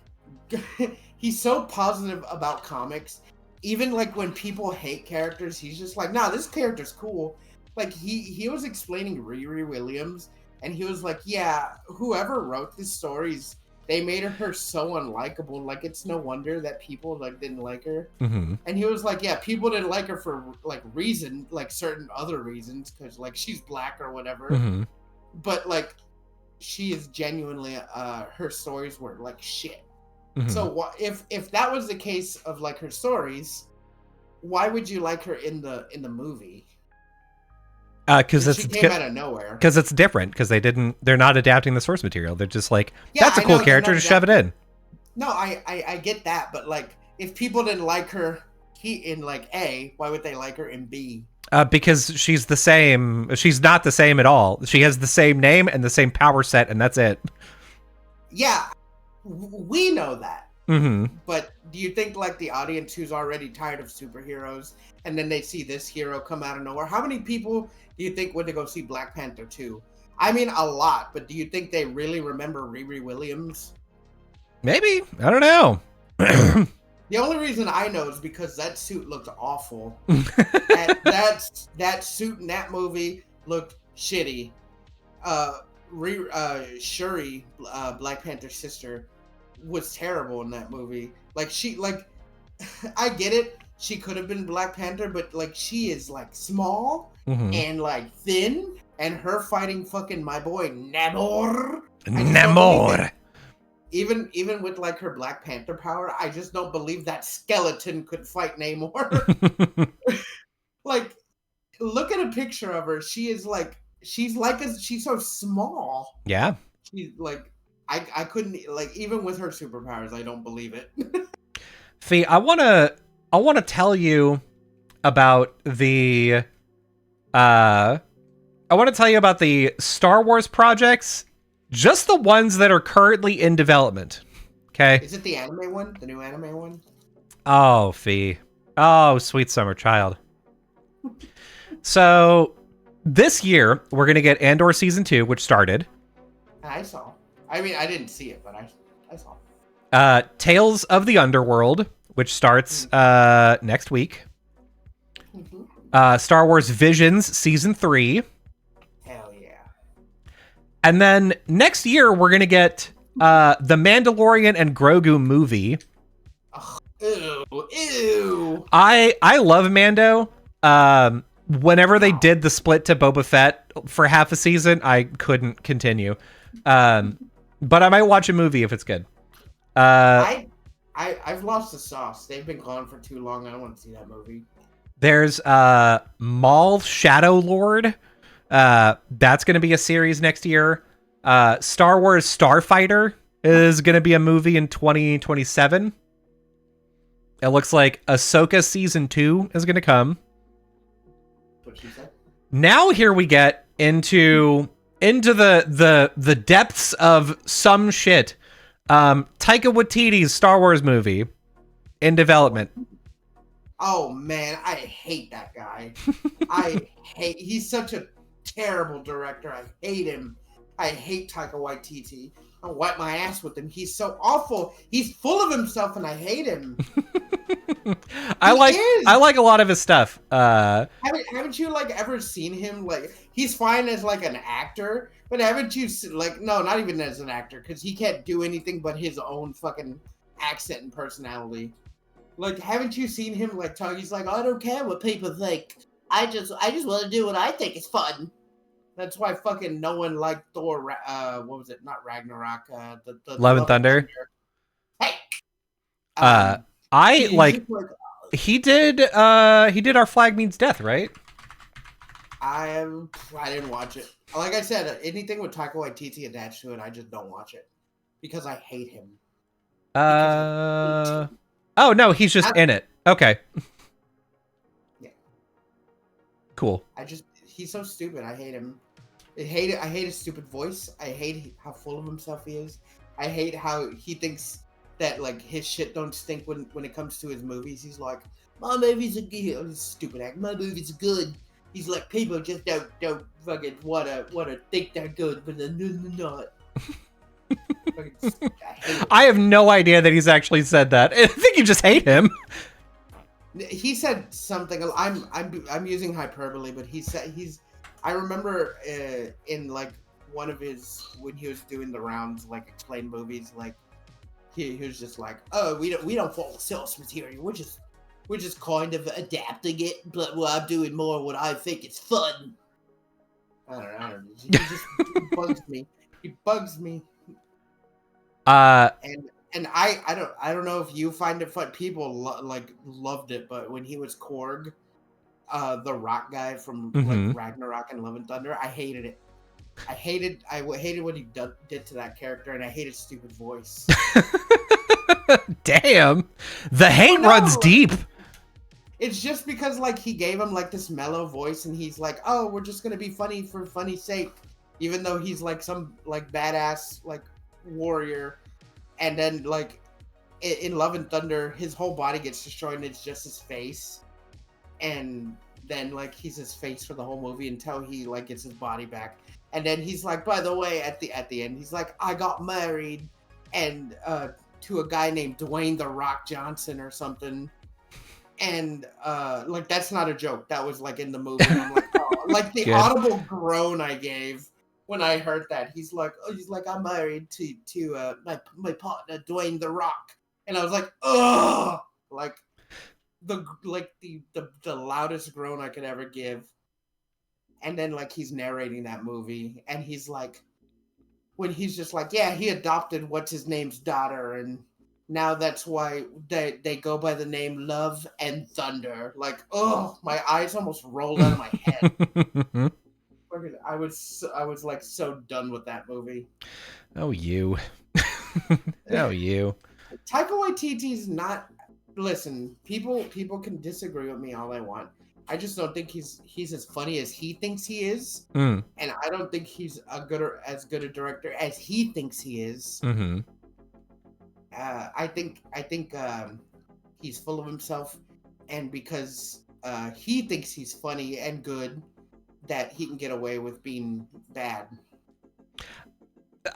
he's so positive about comics. Even like when people hate characters, he's just like, nah, this character's cool. Like he was explaining Riri Williams, and he was like, yeah, whoever wrote these stories, they made her so unlikable. Like it's no wonder that people like didn't like her. And he was like, yeah, people didn't like her for like certain other reasons, because like she's black or whatever. But like she is genuinely her stories were like shit. So if that was the case of like her stories, why would you like her in the movie? Because she came out of nowhere. Because it's different. Because they're not adapting the source material. They're just like, that's a cool character, just shove it in. No, I get that, but like if people didn't like her in like A, why would they like her in B? Because she's the same. She's not the same at all. She has the same name and the same power set, and that's it. Yeah, we know that. But do you think like the audience who's already tired of superheroes, and then they see this hero come out of nowhere, how many people do you think went to go see Black Panther 2? I mean, a lot, but do you think they really remember Riri Williams? Maybe. I don't know. The only reason I know is because that suit looked awful. that suit in that movie looked shitty. Shuri, Black Panther's sister, was terrible in that movie. Like I get it, she could have been Black Panther, but like she is like small and like thin, and her fighting fucking my boy Namor. even with like her Black Panther power, I just don't believe that skeleton could fight Namor. Like, look at a picture of her. She's she's so small. Yeah. She's like, I couldn't, like, even with her superpowers, I don't believe it. Fee, I wanna tell you about the I want to tell you about the Star Wars projects, just the ones that are currently in development. Okay. Is it the anime one? The new anime one? Oh, Fee. Oh, sweet summer child. So this year we're gonna get Andor season 2, which started. I saw. I mean, I didn't see it, but I saw. Tales of the Underworld, which starts next week. Star Wars Visions season 3. Hell yeah. And then next year we're gonna get the Mandalorian and Grogu movie. Ugh, ew. I love Mando. Whenever they did the split to Boba Fett for half a season, I couldn't continue. But I might watch a movie if it's good. I've lost the sauce. They've been gone for too long. I don't want to see that movie. There's Maul Shadow Lord. That's going to be a series next year. Star Wars Starfighter is going to be a movie in 2027. It looks like Ahsoka season 2 is going to come. What she said. Now here we get into the depths of some shit. Taika Waititi's Star Wars movie in development. Oh man, I hate that guy. He's such a terrible director. I hate him. I hate Taika Waititi. I'll wipe my ass with him. He's so awful. He's full of himself and I hate him. I like a lot of his stuff. Haven't you like ever seen him? Like, he's fine as like an actor, but haven't you like, no, not even as an actor, because he can't do anything but his own fucking accent and personality. Like, haven't you seen him like talk? He's like, I don't care what people think. I just want to do what I think is fun. That's why fucking no one liked Thor. What was it? Not Ragnarok. The Love and Thunder. Hey. I like. He did Our Flag Means Death, right? I didn't watch it. Like I said, anything with Taika Waititi attached to it, I just don't watch it because I hate him. Oh no, he's just in it. Okay. Yeah. Cool. He's so stupid. I hate him. I hate his stupid voice. I hate how full of himself he is. I hate how he thinks that like his shit don't stink when it comes to his movies. He's like, my movies are good. Stupid act. My movies are good. He's like, people just don't fucking wanna think they're good, but they're not. I have no idea that he's actually said that. I think you just hate him. He said something. I'm using hyperbole, but I remember in like one of his, when he was doing the rounds, like explain movies, like he was just like, oh, we don't follow source material. We're just kind of adapting it, but I'm doing more what I think is fun. I don't know. He just bugs me. He bugs me. And I don't know if you find it fun. People loved it, but when he was Korg, the rock guy from like Ragnarok and Love and Thunder, I hated it. I hated what he did to that character, and I hated his stupid voice. Damn, the hate runs deep. It's just because like he gave him like this mellow voice, and he's like, oh, we're just gonna be funny for funny's sake, even though he's like some like badass like warrior. And then like in Love and Thunder, his whole body gets destroyed, and it's just his face. And then like he's his face for the whole movie until he like gets his body back. And then he's like, by the way, at the end, he's like, I got married, and to a guy named Dwayne the Rock Johnson or something. And like that's not a joke. That was like in the movie. And I'm like, oh, like the audible groan I gave when I heard that. He's like, I'm married to my partner Dwayne the Rock, and I was like, ugh, like the loudest groan I could ever give. And then like he's narrating that movie, and he's like, when he's just like, yeah, he adopted what's his name's daughter, and now that's why they go by the name Love and Thunder. Like, oh, my eyes almost rolled out of my head. I was like so done with that movie. Oh, you. Oh, you. Taika Waititi's not. Listen, people can disagree with me all they want. I just don't think he's as funny as he thinks he is, and I don't think he's as good a director as he thinks he is. Mm-hmm. I think he's full of himself, and because he thinks he's funny and good, that he can get away with being bad.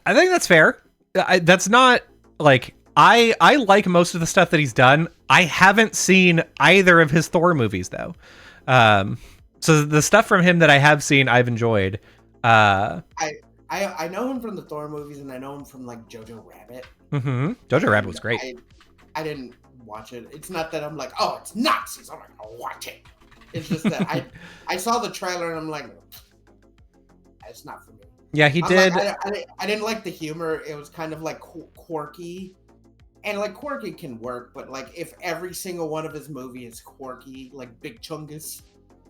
I think that's fair. That's not like I like most of the stuff that he's done. I haven't seen either of his Thor movies though. So the stuff from him that I have seen, I've enjoyed. I know him from the Thor movies, and I know him from like Jojo Rabbit. Mm-hmm. Jojo Rabbit was great. I didn't watch it. It's not that I'm like, oh, it's Nazis, I'm like, I'll watch it. It's just that I saw the trailer and I'm like, it's not for me. Yeah, he did. Like, I didn't like the humor. It was kind of like quirky. And like quirky can work, but like if every single one of his movies is quirky, like Big Chungus,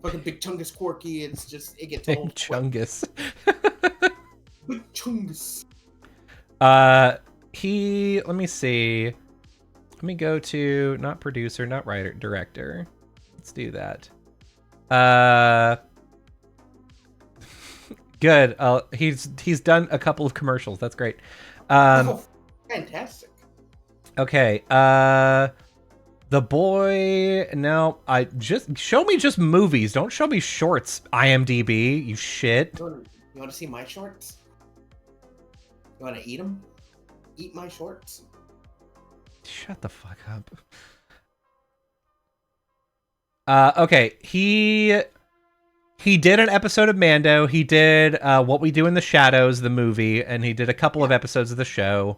fucking Big Chungus quirky, it gets old. Big Chungus. Big Chungus. Let me see. Let me go to not producer, not writer, director. Let's do that. Good. He's done a couple of commercials. That's great. Fantastic. Okay. The boy. No, just show me just movies. Don't show me shorts. IMDb. You shit. You want to see my shorts? You want to eat them? Eat my shorts? Shut the fuck up. Okay. He did an episode of Mando. He did What We Do in the Shadows, the movie, and he did a couple of episodes of the show.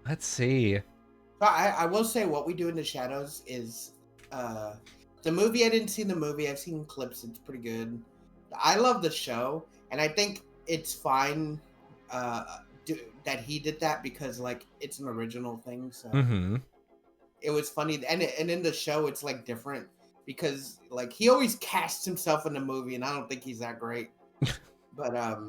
Let's see. I will say What We Do in the Shadows is the movie. I didn't see the movie. I've seen clips. It's pretty good. I love the show, and I think it's fine that he did that because like it's an original thing. So it was funny, and in the show it's like different because like he always casts himself in the movie, and I don't think he's that great. But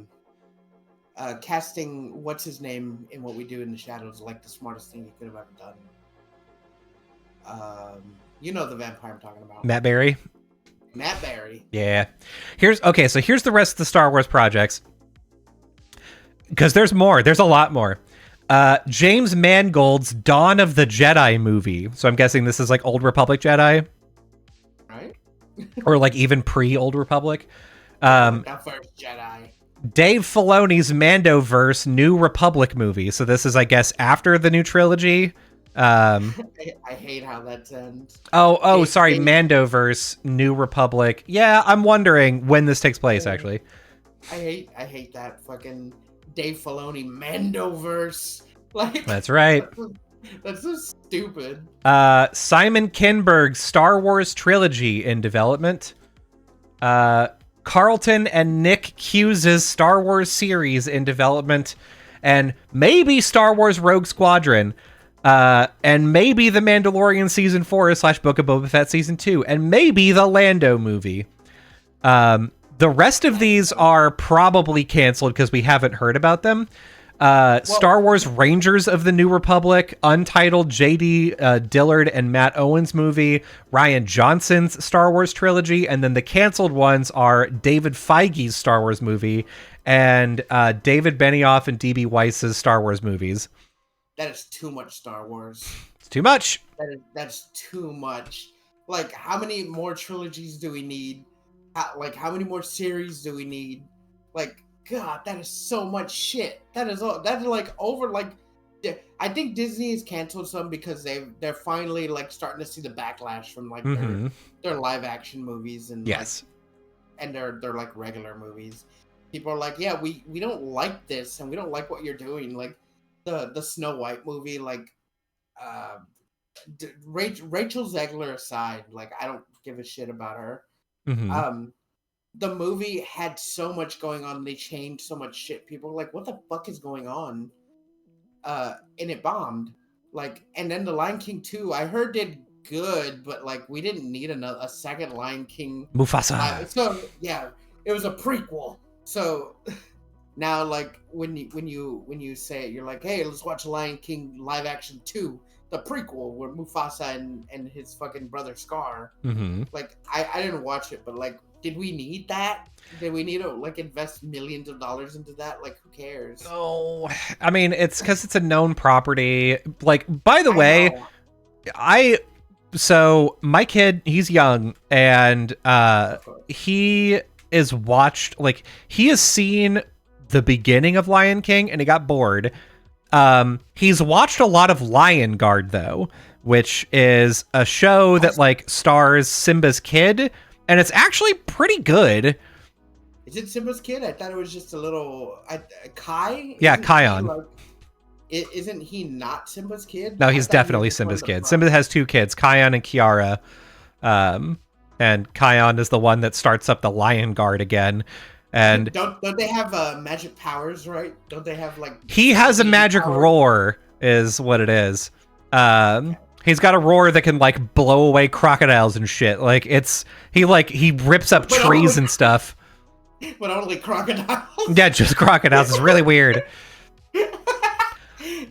casting what's his name in What We Do in the Shadows is like the smartest thing he could have ever done. You know the vampire I'm talking about. Matt Berry. Matt Berry. Yeah. Here's the rest of the Star Wars projects. Because there's more. There's a lot more. James Mangold's Dawn of the Jedi movie. So I'm guessing this is like Old Republic Jedi. Right? Or like even pre-Old Republic. Not first Jedi. Dave Filoni's Mandoverse New Republic movie. So this is, I guess, after the new trilogy. I hate how that ends. Sorry, Mandoverse New Republic. Yeah, I'm wondering when this takes place, actually. I hate that fucking Dave Filoni Mandoverse. Like that's right. That's so stupid. Simon Kinberg's Star Wars trilogy in development. Carlton and Nick Hughes' Star Wars series in development, and maybe Star Wars Rogue Squadron, and maybe The Mandalorian Season 4 / Book of Boba Fett Season 2, and maybe the Lando movie. The rest of these are probably canceled because we haven't heard about them. Star Wars Rangers of the New Republic, untitled J.D. Dillard and Matt Owens movie, Rian Johnson's Star Wars trilogy, and then the canceled ones are David Feige's Star Wars movie and David Benioff and D.B. Weiss's Star Wars movies. That is too much Star Wars. It's too much. That's too much. Like, how many more trilogies do we need? How many more series do we need? Like, God, that is so much shit. That is like over. Like, I think Disney has canceled some because they're finally like starting to see the backlash from like their live action movies and yes, like, and their like regular movies. People are like, yeah, we don't like this and we don't like what you're doing. Like the Snow White movie, like Rachel Zegler aside, like I don't give a shit about her. the movie had so much going on. They changed so much shit. People were like, "What the fuck is going on?" And it bombed. Like, and then the Lion King 2, I heard did good, but like we didn't need a second Lion King. Mufasa. So yeah, it was a prequel. So now, like when you say it, you're like, hey, let's watch Lion King live action 2, the prequel where Mufasa and his fucking brother Scar. Mm-hmm. Like I didn't watch it, but like, did we need that? Did we need to like invest millions of dollars into that? Like, who cares? Oh, I mean, it's because it's a known property. Like, by the way, so my kid, he's young, and he is watched, like, he has seen the beginning of Lion King, and he got bored. He's watched a lot of Lion Guard, though, which is a show that, like, stars Simba's kid, and it's actually pretty good. Is it Simba's kid? I thought it was just a little Kai. Yeah, Kion. Isn't he not Simba's kid? No, he's definitely Simba's kid. Simba has two kids, Kion and Kiara. And Kion is the one that starts up the Lion Guard again. And don't they have magic powers, right? Don't they have like? He has a magic roar, is what it is. He's got a roar that can like blow away crocodiles and shit. Like he rips up trees and stuff. But only crocodiles. Yeah, just crocodiles. It's really weird.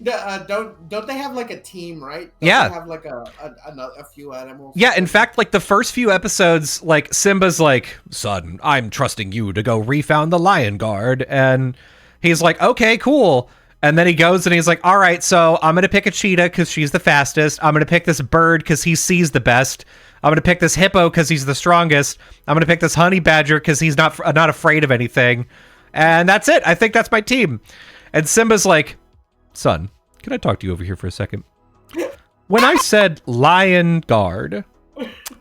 Don't they have like a team, right? Don't they have like a few animals. Yeah, in fact, like the first few episodes, like Simba's like, son, I'm trusting you to go refound the Lion Guard, and he's like, okay, cool. And then he goes and he's like, all right, so I'm gonna pick a cheetah because she's the fastest. I'm gonna pick this bird because he sees the best. I'm gonna pick this hippo because he's the strongest. I'm gonna pick this honey badger because he's not afraid of anything. And that's it. I think that's my team. And Simba's like, son, can I talk to you over here for a second? When I said Lion Guard,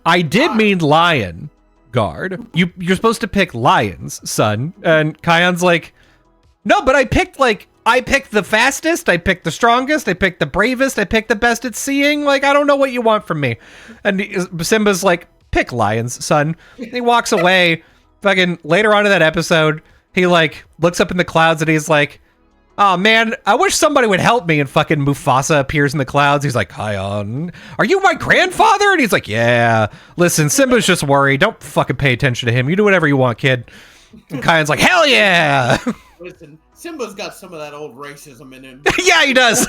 I did mean Lion Guard. You're supposed to pick lions, son. And Kion's like, no, but I picked the fastest, I picked the strongest, I picked the bravest, I picked the best at seeing. Like, I don't know what you want from me. And Simba's like, pick lions, son. And he walks away. Fucking later on in that episode, he like looks up in the clouds and he's like, oh man, I wish somebody would help me. And fucking Mufasa appears in the clouds. He's like, Kion, are you my grandfather? And he's like, yeah. Listen, Simba's just worried. Don't fucking pay attention to him. You do whatever you want, kid. And Kion's like, hell yeah. Listen, Simba's got some of that old racism in him. Yeah, he does.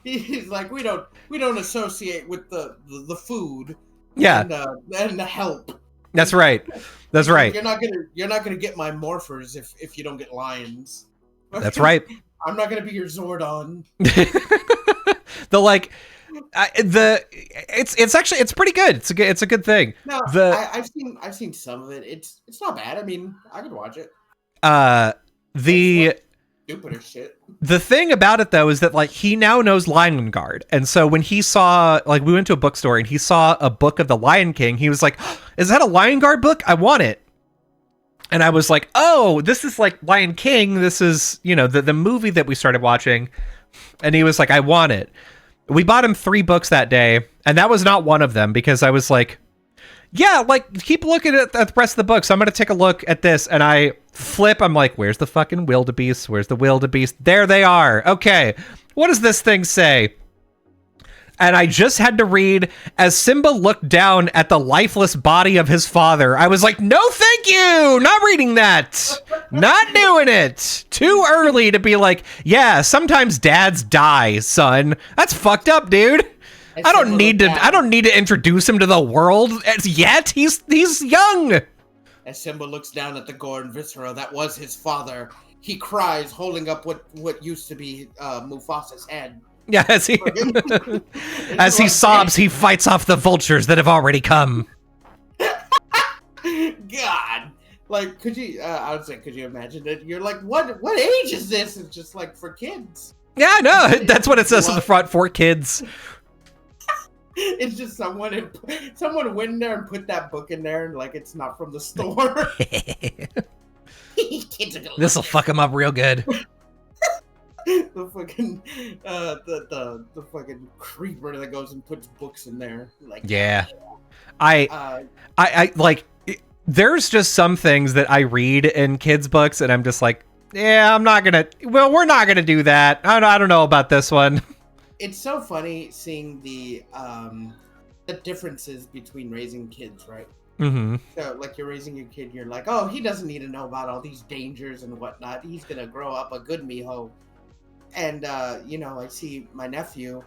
He's like, we don't associate with the food. Yeah, and the help. That's right. That's right. You're not gonna get my morphers if you don't get lions. That's right. I'm not gonna be your Zordon. It's pretty good. It's a good thing. No, I've seen some of it. It's not bad. I mean, I could watch it. Stupid as shit. The thing about it though is that like he now knows Lion Guard, and so when he saw, like, we went to a bookstore and he saw a book of the Lion King, he was like, is that a Lion Guard book? I want it. And I was like, oh, this is like Lion King. This is, you know, the movie that we started watching. And he was like, I want it. We bought him 3 books that day, and that was not one of them because I was like, yeah, like, keep looking at the rest of the books. I'm going to take a look at this. And I flip. I'm like, where's the fucking wildebeest? Where's the wildebeest? There they are. Okay. What does this thing say? And I just had to read, as Simba looked down at the lifeless body of his father. I was like, no, thank you. Not reading that. Not doing it. Too early to be like, yeah, sometimes dads die, son. That's fucked up, dude. I don't need to introduce him to the world as yet. He's young. As Simba looks down at the gore and viscera that was his father, he cries, holding up what used to be Mufasa's head. Yeah, as he sobs, he fights off the vultures that have already come. God, like, could you? I would say, could you imagine it? You're like, what age is this? It's just like for kids. Yeah, no, that's what it says on the front, for kids. It's just someone went in there and put that book in there, and like it's not from the store. This will fuck him up real good. The fucking the fucking creeper that goes and puts books in there. Like, yeah, I like, there's just some things that I read in kids' books, and I'm just like, yeah, we're not gonna do that. I don't know about this one. It's so funny seeing the differences between raising kids, right? Mm-hmm. So, like, you're raising your kid, you're like, oh, he doesn't need to know about all these dangers and whatnot. He's gonna grow up a good mijo. And I see my nephew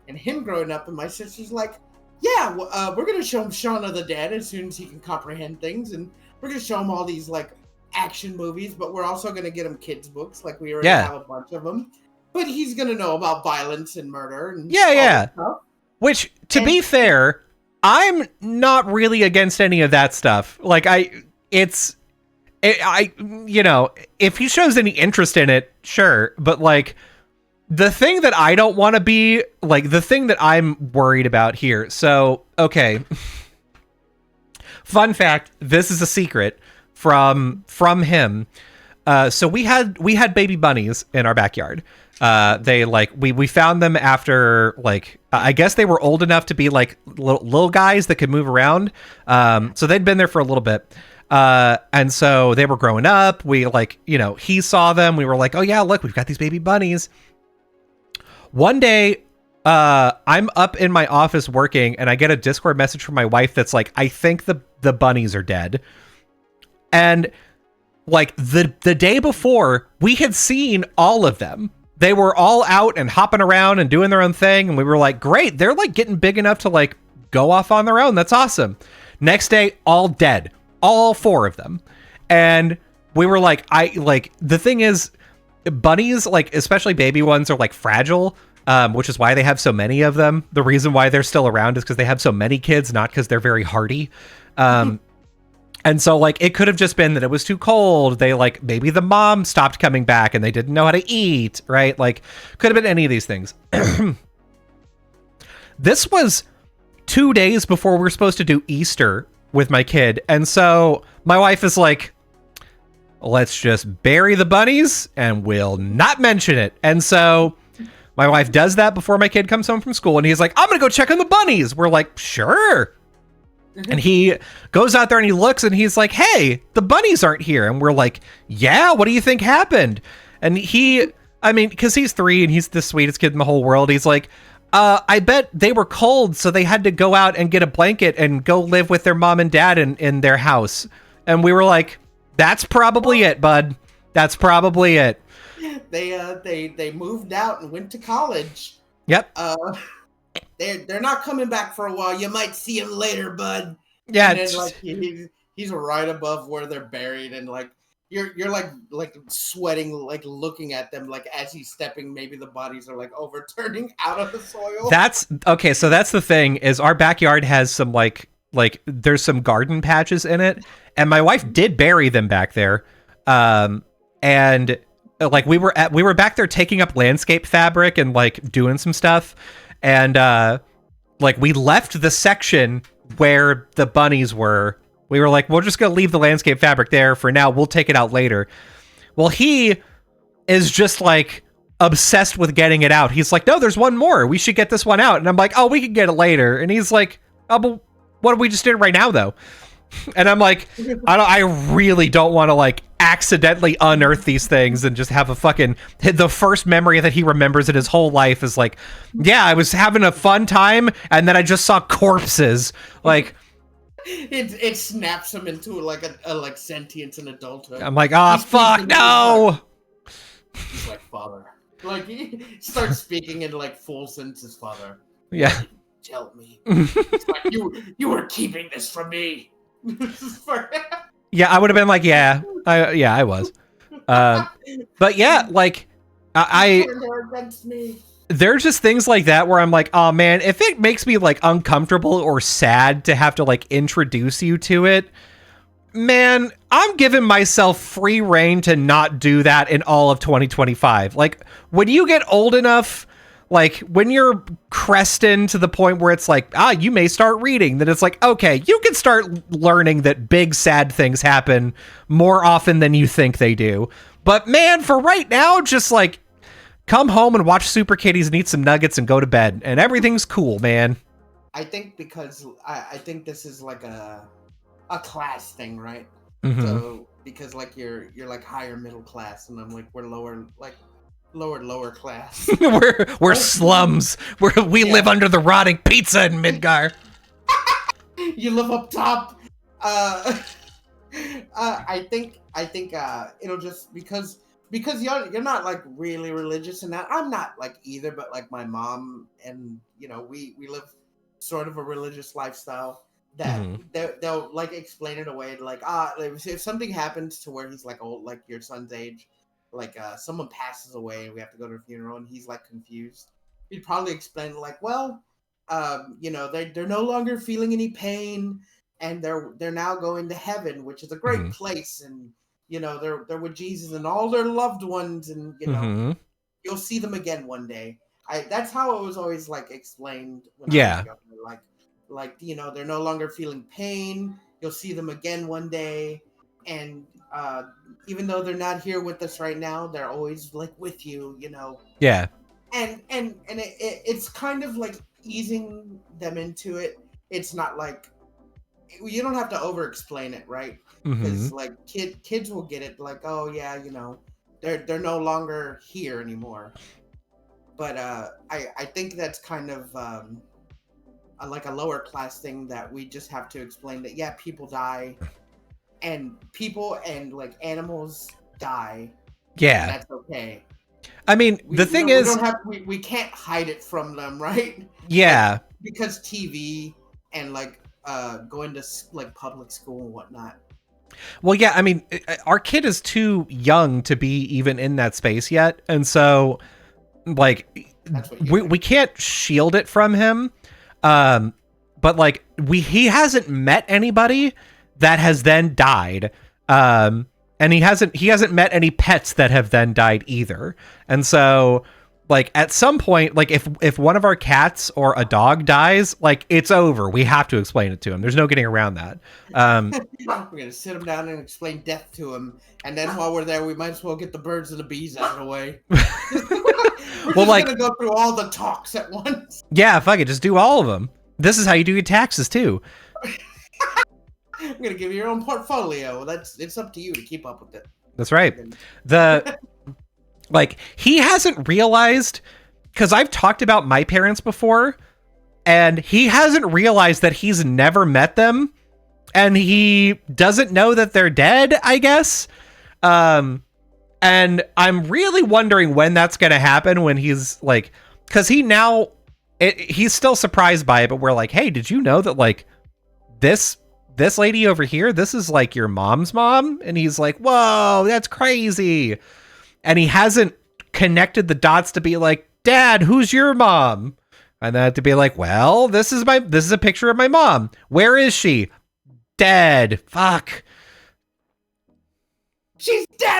and him growing up, and my sister's like, yeah, we're gonna show him Shaun of the Dead as soon as he can comprehend things, and we're gonna show him all these like action movies, but we're also gonna get him kids books, like we already have a bunch of them. But he's gonna know about violence and murder and all that stuff. Which, to be fair, I'm not really against any of that stuff. Like if he shows any interest in it, sure, but like. The thing that I don't want to be, like, the thing that I'm worried about here. So, okay. Fun fact, this is a secret from him. So we had baby bunnies in our backyard. They we found them after I guess they were old enough to be like little guys that could move around. So they'd been there for a little bit. And so they were growing up. We he saw them. We were like, oh yeah, look, we've got these baby bunnies. One day, I'm up in my office working, and I get a Discord message from my wife that's like, I think the bunnies are dead. And like the day before, we had seen all of them. They were all out and hopping around and doing their own thing, and we were like, great, they're like getting big enough to like go off on their own. That's awesome. Next day, all dead. All 4 of them. And we were like, the thing is, bunnies, like especially baby ones, are like fragile, which is why they have so many of them. The reason why they're still around is because they have so many kids, not because they're very hardy. And so like it could have just been that it was too cold. They maybe the mom stopped coming back and they didn't know how to eat, right? Like could have been any of these things. This was 2 days before we were supposed to do Easter with my kid, and so my wife is like, let's just bury the bunnies and we'll not mention it. And so my wife does that before my kid comes home from school, and he's like, I'm gonna go check on the bunnies. We're like, sure. And he goes out there and he looks and he's like, hey, the bunnies aren't here. And we're like, yeah, what do you think happened? And because he's 3 and he's the sweetest kid in the whole world, he's like, I bet they were cold, so they had to go out and get a blanket and go live with their mom and dad in their house. And we were like, that's probably it, bud. That's probably it. They moved out and went to college. Yep. They're not coming back for a while. You might see them later, bud. Yeah. And then, he's right above where they're buried, and you're like sweating, like looking at them, like as he's stepping. Maybe the bodies are like overturning out of the soil. That's okay. So that's the thing, is our backyard has some like there's some garden patches in it, and my wife did bury them back there. And like we were back there taking up landscape fabric and like doing some stuff, and like we left the section where the bunnies were. We were like, we're just gonna leave the landscape fabric there for now. We'll take it out later. Well, he is just like obsessed with getting it out. He's like, no, there's one more. We should get this one out. And I'm like, oh, we can get it later. And he's like, oh, but what if we just did it right now though? And I'm like, I really don't want to like accidentally unearth these things and just have the first memory that he remembers in his whole life is like, yeah, I was having a fun time and then I just saw corpses. Like, it snaps him into like a sentience and adulthood. I'm like, oh fuck, no. He's like, father. Like he starts speaking in like full sentences, father. Yeah. Tell me. It's like, you were keeping this from me. Yeah, I would have been like, yeah, I was. But yeah, like there's just things like that where I'm like, oh man, if it makes me like uncomfortable or sad to have to like introduce you to it, man, I'm giving myself free reign to not do that in all of 2025. Like when you get old enough, like when you're cresting to the point where it's like, you may start reading, then it's like, okay, you can start learning that big sad things happen more often than you think they do. But man, for right now, just like come home and watch Super Kitties and eat some nuggets and go to bed and everything's cool, man. I think because I think this is like a class thing, right? Mm-hmm. So because like you're like higher middle class, and I'm like we're lower class. we're slums. We live under the rotting pizza in Midgar. You live up top. I think it'll just because you're not like really religious in that. I'm not like either, but like my mom and we live sort of a religious lifestyle that they'll like explain it away like if something happens to where he's like old, like your son's age, like someone passes away and we have to go to a funeral and he's like confused, he'd probably explain like, well, they're no longer feeling any pain and they're now going to heaven, which is a great place, and they're with Jesus and all their loved ones, and you'll see them again one day. That's how it was always like explained when I was younger. Like they're no longer feeling pain. You'll see them again one day, and even though they're not here with us right now, they're always like with you. Yeah. And it's kind of like easing them into it. It's not like you don't have to over explain it, right? Because like kids will get it, like, oh yeah, they're no longer here anymore. But I think that's kind of like a lower class thing that we just have to explain that yeah, people die, and people and like animals die. Yeah, that's okay. I mean, the thing is, we can't hide it from them, right? Yeah, like, because TV and like going to like public school and whatnot. Well, yeah, I mean, our kid is too young to be even in that space yet, and so like we can't shield it from him. But like he hasn't met anybody that has then died. And he hasn't met any pets that have then died either. And so like at some point, like if one of our cats or a dog dies, like it's over. We have to explain it to him. There's no getting around that. We're gonna sit him down and explain death to him, and then while we're there, we might as well get the birds and the bees out of the way. We're just gonna go through all the talks at once. Yeah, fuck it, just do all of them. This is how you do your taxes too. I'm gonna give you your own portfolio. It's up to you to keep up with it. That's right. Like he hasn't realized, because I've talked about my parents before, and he hasn't realized that he's never met them, and he doesn't know that they're dead, I guess. And I'm really wondering when that's gonna happen, when he's like, because he's still surprised by it, but we're like, hey, did you know that like this lady over here, this is like your mom's mom? And he's like, whoa, that's crazy. And he hasn't connected the dots to be like, Dad, who's your mom? And then to be like, well, this is a picture of my mom. Where is she? Dead. Fuck. She's dead.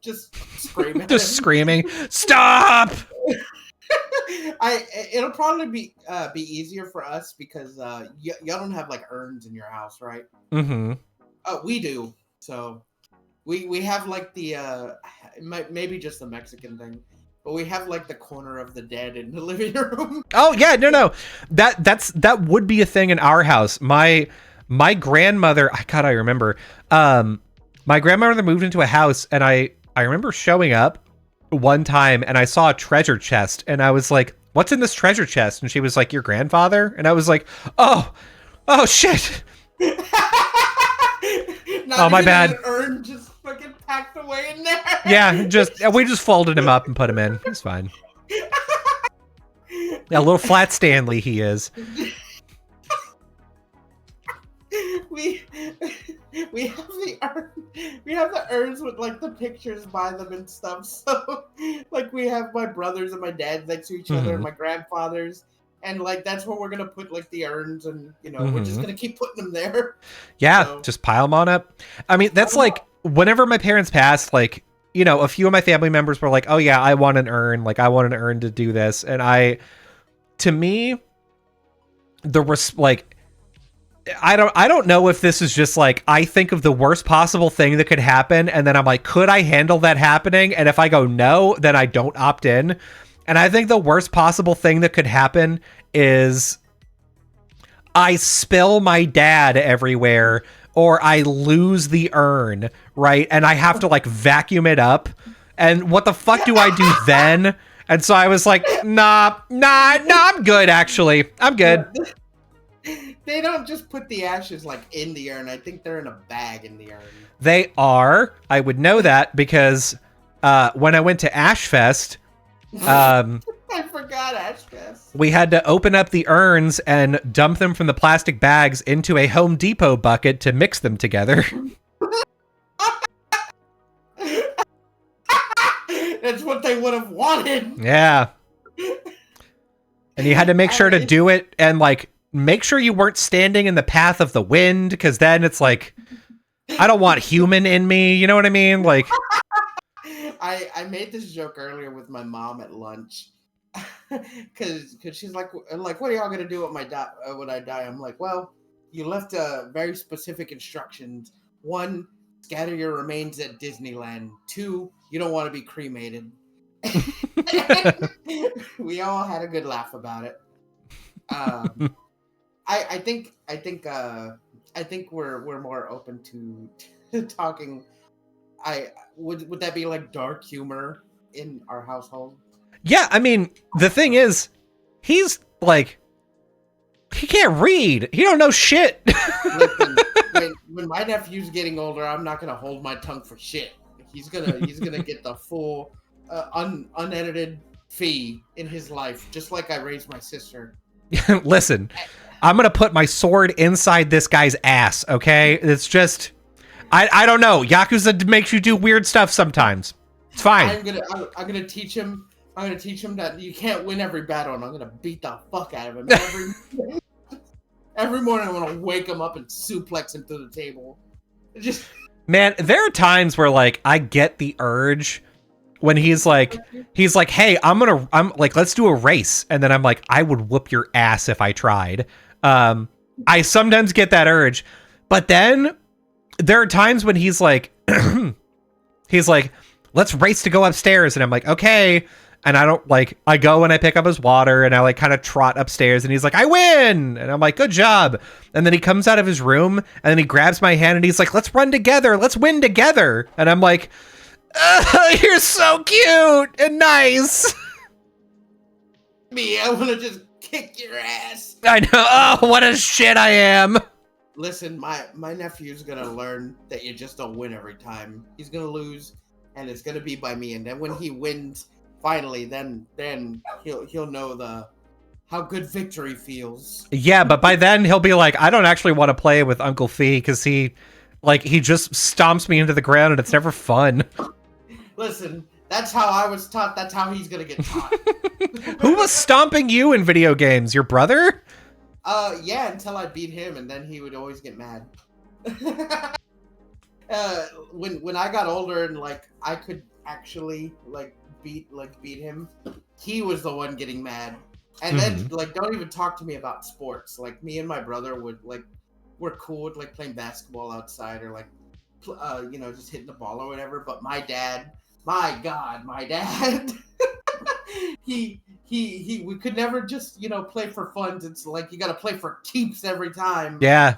Just screaming. Just screaming. Stop. It'll probably be easier for us because y'all don't have like urns in your house, right? We do. So we have like the maybe just the Mexican thing, but we have like the corner of the dead in the living room. Oh yeah, no. That would be a thing in our house. My grandmother, I remember. My grandmother moved into a house, and I remember showing up one time and I saw a treasure chest, and I was like, what's in this treasure chest? And she was like, your grandfather? And I was like, oh shit. Oh, my bad. An urn just fucking packed away in there. Yeah, we just folded him up and put him in. It's fine. A little flat Stanley he is. We have the urn. We have the urns with like the pictures by them and stuff. So like we have my brothers and my dad next to each other, and my grandfathers, and like that's where we're gonna put like the urns, and we're just gonna keep putting them there. Yeah, so, just pile them on up. I mean, that's like whenever my parents passed, like a few of my family members were like, "Oh yeah, I want an urn. Like I want an urn to do this," and to me, there was like. I don't know if this is just like, I think of the worst possible thing that could happen, and then I'm like, could I handle that happening? And if I go no, then I don't opt in. And I think the worst possible thing that could happen is I spill my dad everywhere, or I lose the urn, right? And I have to like vacuum it up. And what the fuck do I do then? And so I was like, nah, I'm good, actually. I'm good. They don't just put the ashes like in the urn. I think they're in a bag in the urn. They are. I would know that because when I went to Ashfest, I forgot Ashfest. we had to open up the urns and dump them from the plastic bags into a Home Depot bucket to mix them together. That's what they would have wanted. Yeah. And you had to make sure to do it and like make sure you weren't standing in the path of the wind, because then it's like, I don't want human in me. You know what I mean? Like, I made this joke earlier with my mom at lunch, because she's like, what are y'all gonna do with when I die? I'm like, well, you left very specific instructions. 1, scatter your remains at Disneyland. 2, you don't want to be cremated. We all had a good laugh about it. I think we're more open to talking. Would that be like dark humor in our household? yeah, I mean, the thing is, he's like, he can't read. He don't know shit. Listen, when my nephew's getting older, I'm not gonna hold my tongue for shit. He's gonna get the full unedited fee in his life, just like I raised my sister. Listen, I'm gonna put my sword inside this guy's ass. Okay, it's just, I don't know. Yakuza makes you do weird stuff sometimes. It's fine. I'm gonna teach him. I'm gonna teach him that you can't win every battle, and I'm gonna beat the fuck out of him every morning. I'm gonna wake him up and suplex him through the table. Man, there are times where like I get the urge when he's like, hey, I'm like, let's do a race, and then I'm like, I would whoop your ass if I tried. I sometimes get that urge, but then there are times when he's like, let's race to go upstairs, and I'm like, okay. And I don't like, I go and I pick up his water and I like kind of trot upstairs and he's like, I win. And I'm like, good job. And then he comes out of his room and then he grabs my hand and he's like, let's run together. Let's win together. And I'm like, you're so cute and nice. Me, I want to just kick your ass. I know. Oh, what a shit I am. Listen, my nephew's going to learn that you just don't win every time. He's going to lose and it's going to be by me. And then when he wins, finally, then he'll know how good victory feels. Yeah, but by then he'll be like, I don't actually want to play with Uncle Fee because he just stomps me into the ground and it's never fun. Listen, that's how I was taught. That's how he's gonna get taught. Who was stomping you in video games? Your brother? Yeah, until I beat him, and then he would always get mad. When I got older and like I could actually beat him, he was the one getting mad. And then like, don't even talk to me about sports. Like me and my brother we're cool with like playing basketball outside or like just hitting the ball or whatever. But my dad we could never just play for fun. It's like you got to play for keeps every time. Yeah.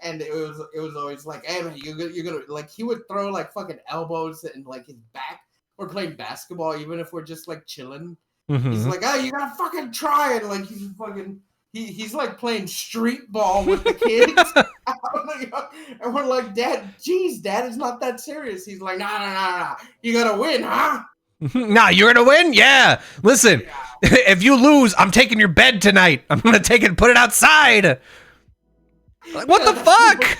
And it was always like, hey man, you're gonna like, he would throw like fucking elbows and like his back. We're playing basketball, even if we're just like chilling. He's like, oh, you gotta fucking try it. Like he's like playing street ball with the kids. And we're like, Dad, it's not that serious. He's like, nah. You gotta win, huh? Nah, you're gonna win? Yeah. Listen, if you lose, I'm taking your bed tonight. I'm gonna take it and put it outside. Like, what the fuck?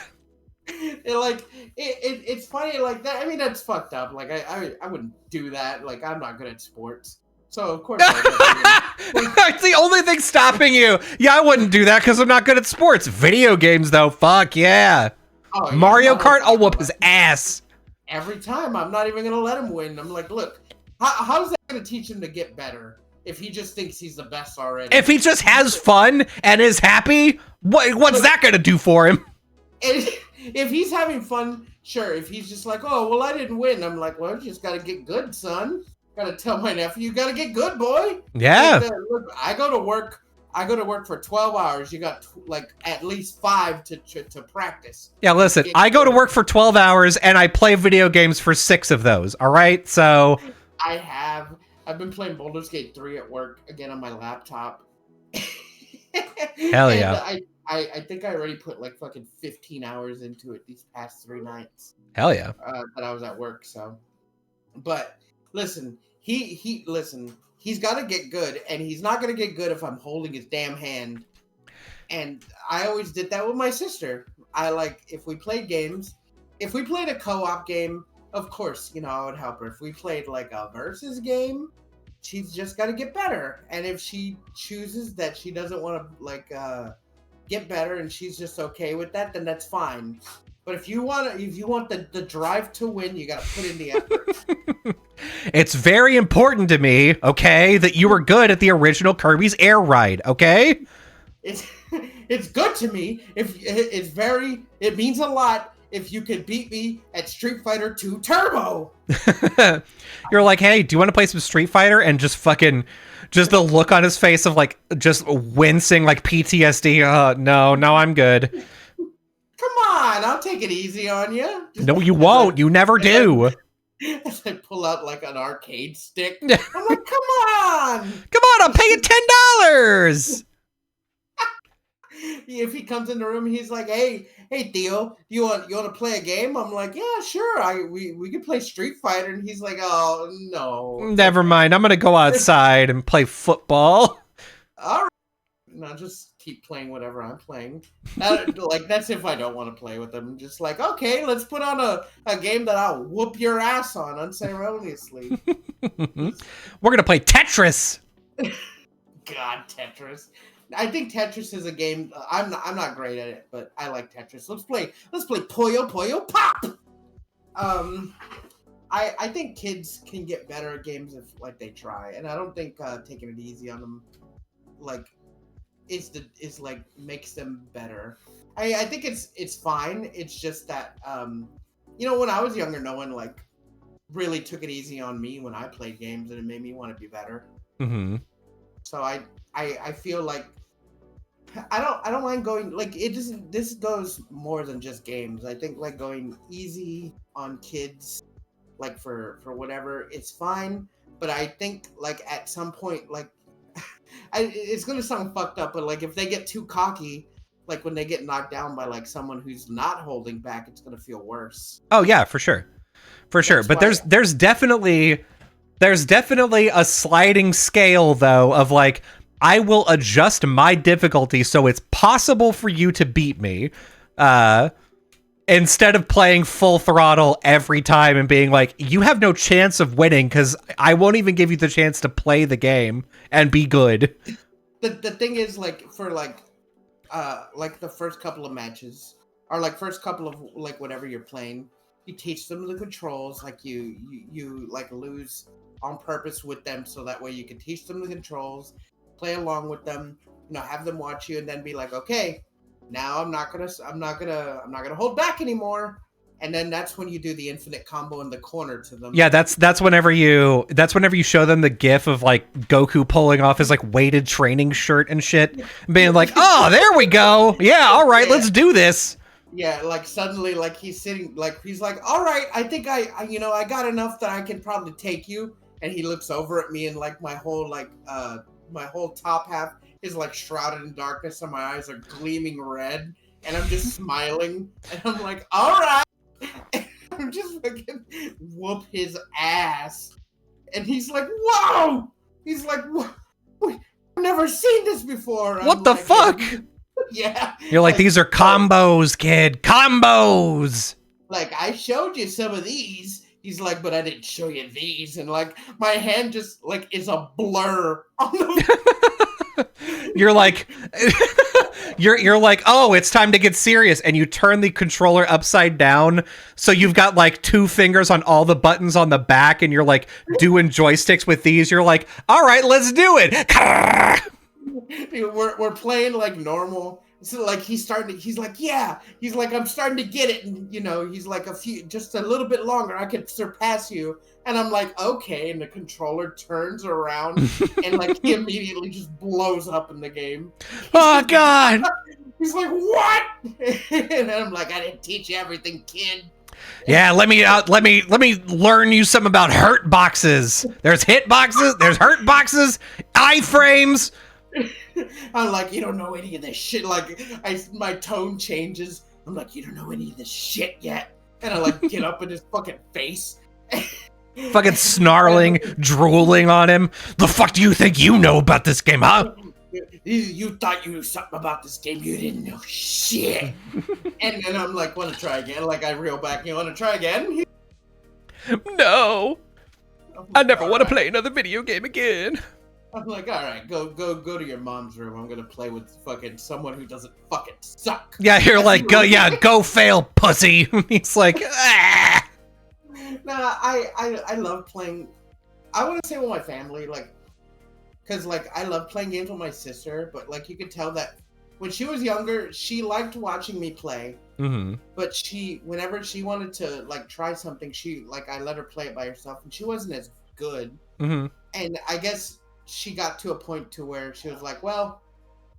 It's funny like that. I mean, that's fucked up. Like I wouldn't do that. Like I'm not good at sports, so of course. It's the only thing stopping you. Yeah, I wouldn't do that because I'm not good at sports. Video games though, fuck yeah. Oh, Mario Kart, I'll whoop his ass every time. I'm not even gonna let him win. I'm like, look, how's that gonna teach him to get better if he just thinks he's the best already? If he just has fun and is happy, what's that gonna do for him? If he's having fun, sure. If he's just like, oh, well, I didn't win. I'm like, well, you just got to get good, son. Got to tell my nephew, you got to get good, boy. Yeah. Look, I go to work I go to work for 12 hours. You got like at least 5 to practice. Yeah, listen, I go to work for 12 hours and I play video games for 6 of those. All right, so I've been playing Baldur's Gate 3 at work again on my laptop. Hell yeah. I think I already put like fucking 15 hours into it these past 3 nights. Hell yeah. That I was at work. So, but listen, he's got to get good, and he's not gonna get good if I'm holding his damn hand. And I always did that with my sister. If we played games, if we played a co-op game, of course, I would help her. If we played like a versus game, she's just got to get better. And if she chooses that she doesn't want to get better and she's just okay with that, then that's fine. But if you want the drive to win, you got to put in the effort. It's very important to me, okay, that you were good at the original Kirby's Air Ride, okay? It's good to me. It means a lot if you could beat me at Street Fighter 2 Turbo. You're like, hey, do you want to play some Street Fighter? And just the look on his face of like just wincing like PTSD. No, I'm good. Come on, I'll take it easy on you. No, you won't. You never do. As I pull out like an arcade stick. I'm like, come on. Come on, I'll pay you $10. If he comes in the room, he's like, hey Theo, you want to play a game? I'm like, yeah, sure. We can play Street Fighter. And he's like, oh no. Never mind. I'm gonna go outside and play football. All right. No, just keep playing whatever I'm playing. That's if I don't want to play with them. Just like, okay, let's put on a game that I'll whoop your ass on unceremoniously. We're gonna play Tetris. God, Tetris. I think Tetris is a game. I'm not great at it, but I like Tetris. Let's play Puyo Puyo Pop. I think kids can get better at games if they try, and I don't think taking it easy on them makes them better. I think it's fine. It's just that when I was younger, no one really took it easy on me when I played games, and it made me want to be better. Mm-hmm. So I feel like I don't mind going this goes more than just games. I think going easy on kids for whatever, it's fine, but I think at some point it's gonna sound fucked up, but if they get too cocky, when they get knocked down by someone who's not holding back, it's gonna feel worse. Oh yeah, for sure. But there's definitely a sliding scale though of I will adjust my difficulty so it's possible for you to beat me, instead of playing full throttle every time and being you have no chance of winning because I won't even give you the chance to play the game and be good. The thing is for the first couple of matches or first couple of whatever you're playing, you teach them the controls, you lose on purpose with them so that way you can teach them the controls, play along with them, have them watch you, and then be like, okay, now I'm not gonna hold back anymore. And then that's when you do the infinite combo in the corner to them. Yeah, that's whenever you show them the gif of Goku pulling off his weighted training shirt and shit, and being like, oh, there we go. Yeah, all right, let's do this. Yeah, suddenly he's sitting he's like, all right, I think I got enough that I can probably take you. And he looks over at me and my whole my whole top half is shrouded in darkness and my eyes are gleaming red and I'm just smiling and I'm like, all right. And I'm just fucking whoop his ass. And he's like, whoa! He's like, I've never seen this before. What the fuck? Yeah. You're these are combos, kid. Combos! I showed you some of these. He's like, but I didn't show you these. And my hand just is a blur on the You're you're oh, it's time to get serious, and you turn the controller upside down so you've got 2 fingers on all the buttons on the back, and you're doing joysticks with these. You're all right, let's do it. We're playing normal, So like he's like, yeah, he's like, I'm starting to get it, and he's like, just a little bit longer, I could surpass you. And I'm like, okay, and the controller turns around and like he immediately just blows up in the game. Oh God. He's like, what? And I'm like, I didn't teach you everything, kid. Yeah, let me learn you something about hurt boxes. There's hit boxes, there's hurt boxes, iframes. I'm like, you don't know any of this shit. Like, my tone changes. I'm like, you don't know any of this shit yet. And I like get up in his fucking face. Fucking snarling, drooling on him. The fuck do you think you know about this game, huh? You thought you knew something about this game. You didn't know shit. And then I'm like, want to try again? Like, I reel back. You want to try again? No. I never want to play another video game again. I'm like, all right, go to your mom's room. I'm gonna play with fucking someone who doesn't fucking suck. Yeah, you're like, go fail, pussy. He's like, ah. Nah, I love playing. I want to say with my family, like, because like I love playing games with my sister, but like you could tell that when she was younger, she liked watching me play. Mm-hmm. But whenever she wanted to like try something, I let her play it by herself, and she wasn't as good. Mm-hmm. And I guess she got to a point to where she was like, well,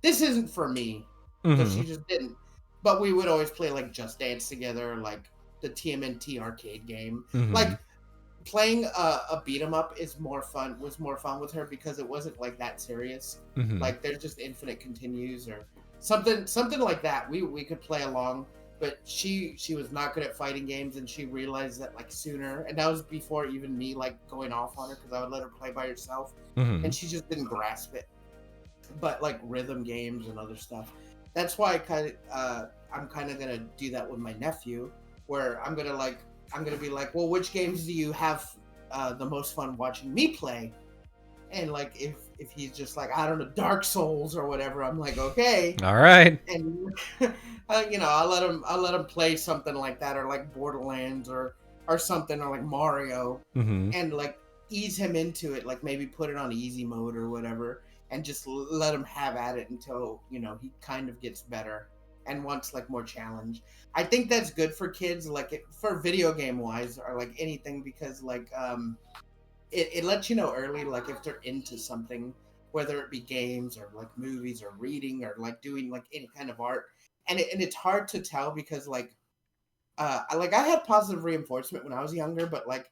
this isn't for me. So she just didn't. But we would always play like Just Dance together, like the TMNT arcade game. Like playing a beat 'em up was more fun with her because it wasn't like that serious. Like there's just infinite continues or something like that. We could play along, but she was not good at fighting games, and she realized that like sooner, and that was before even me like going off on her because I would let her play by herself, and she just didn't grasp it. But like rhythm games and other stuff, that's why I'm kind of gonna do that with my nephew, where I'm gonna be like, well, which games do you have the most fun watching me play? And like if he's just like, I don't know, Dark Souls or whatever, I'm like, okay, all right. And I'll let him play something like that, or like Borderlands or something, or like Mario, and like ease him into it, like maybe put it on easy mode or whatever, and just let him have at it until he kind of gets better and wants like more challenge. I think that's good for kids, like for video game wise or like anything, because like it lets you know early, like if they're into something, whether it be games or like movies or reading or like doing like any kind of art. And it's hard to tell because like I had positive reinforcement when I was younger, but like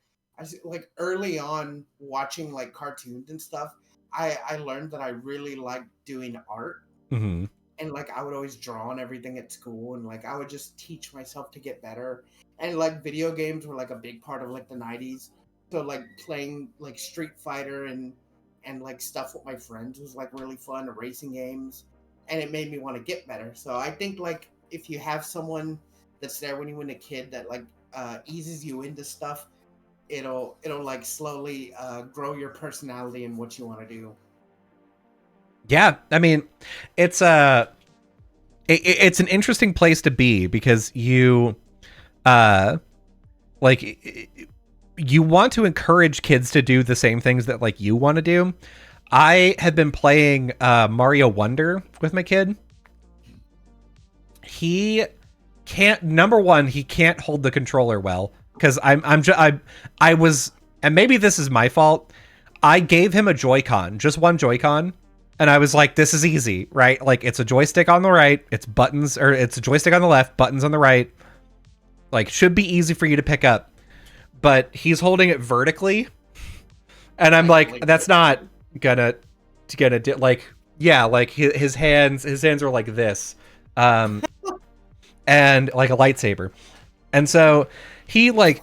early on watching like cartoons and stuff, I learned that I really liked doing art. And like I would always draw and everything at school, and like I would just teach myself to get better. And like video games were like a big part of like the 90s. So like playing like Street Fighter and like stuff with my friends was like really fun, racing games, and it made me want to get better. So I think like if you have someone that's there when you were a kid that like eases you into stuff, it'll like slowly grow your personality and what you want to do. Yeah, I mean, it's it's an interesting place to be because you you want to encourage kids to do the same things that like you want to do. I had been playing Mario Wonder with my kid. He can't, number one, he can't hold the controller well because I was, and maybe this is my fault. I gave him a Joy-Con, just one Joy-Con. And I was like, this is easy, right? Like it's a joystick on the right, it's buttons, or it's a joystick on the left, buttons on the right. Like should be easy for you to pick up. But he's holding it vertically. And I'm like, that's not gonna do, like, yeah, like his hands are like this. And like a lightsaber. And so he's like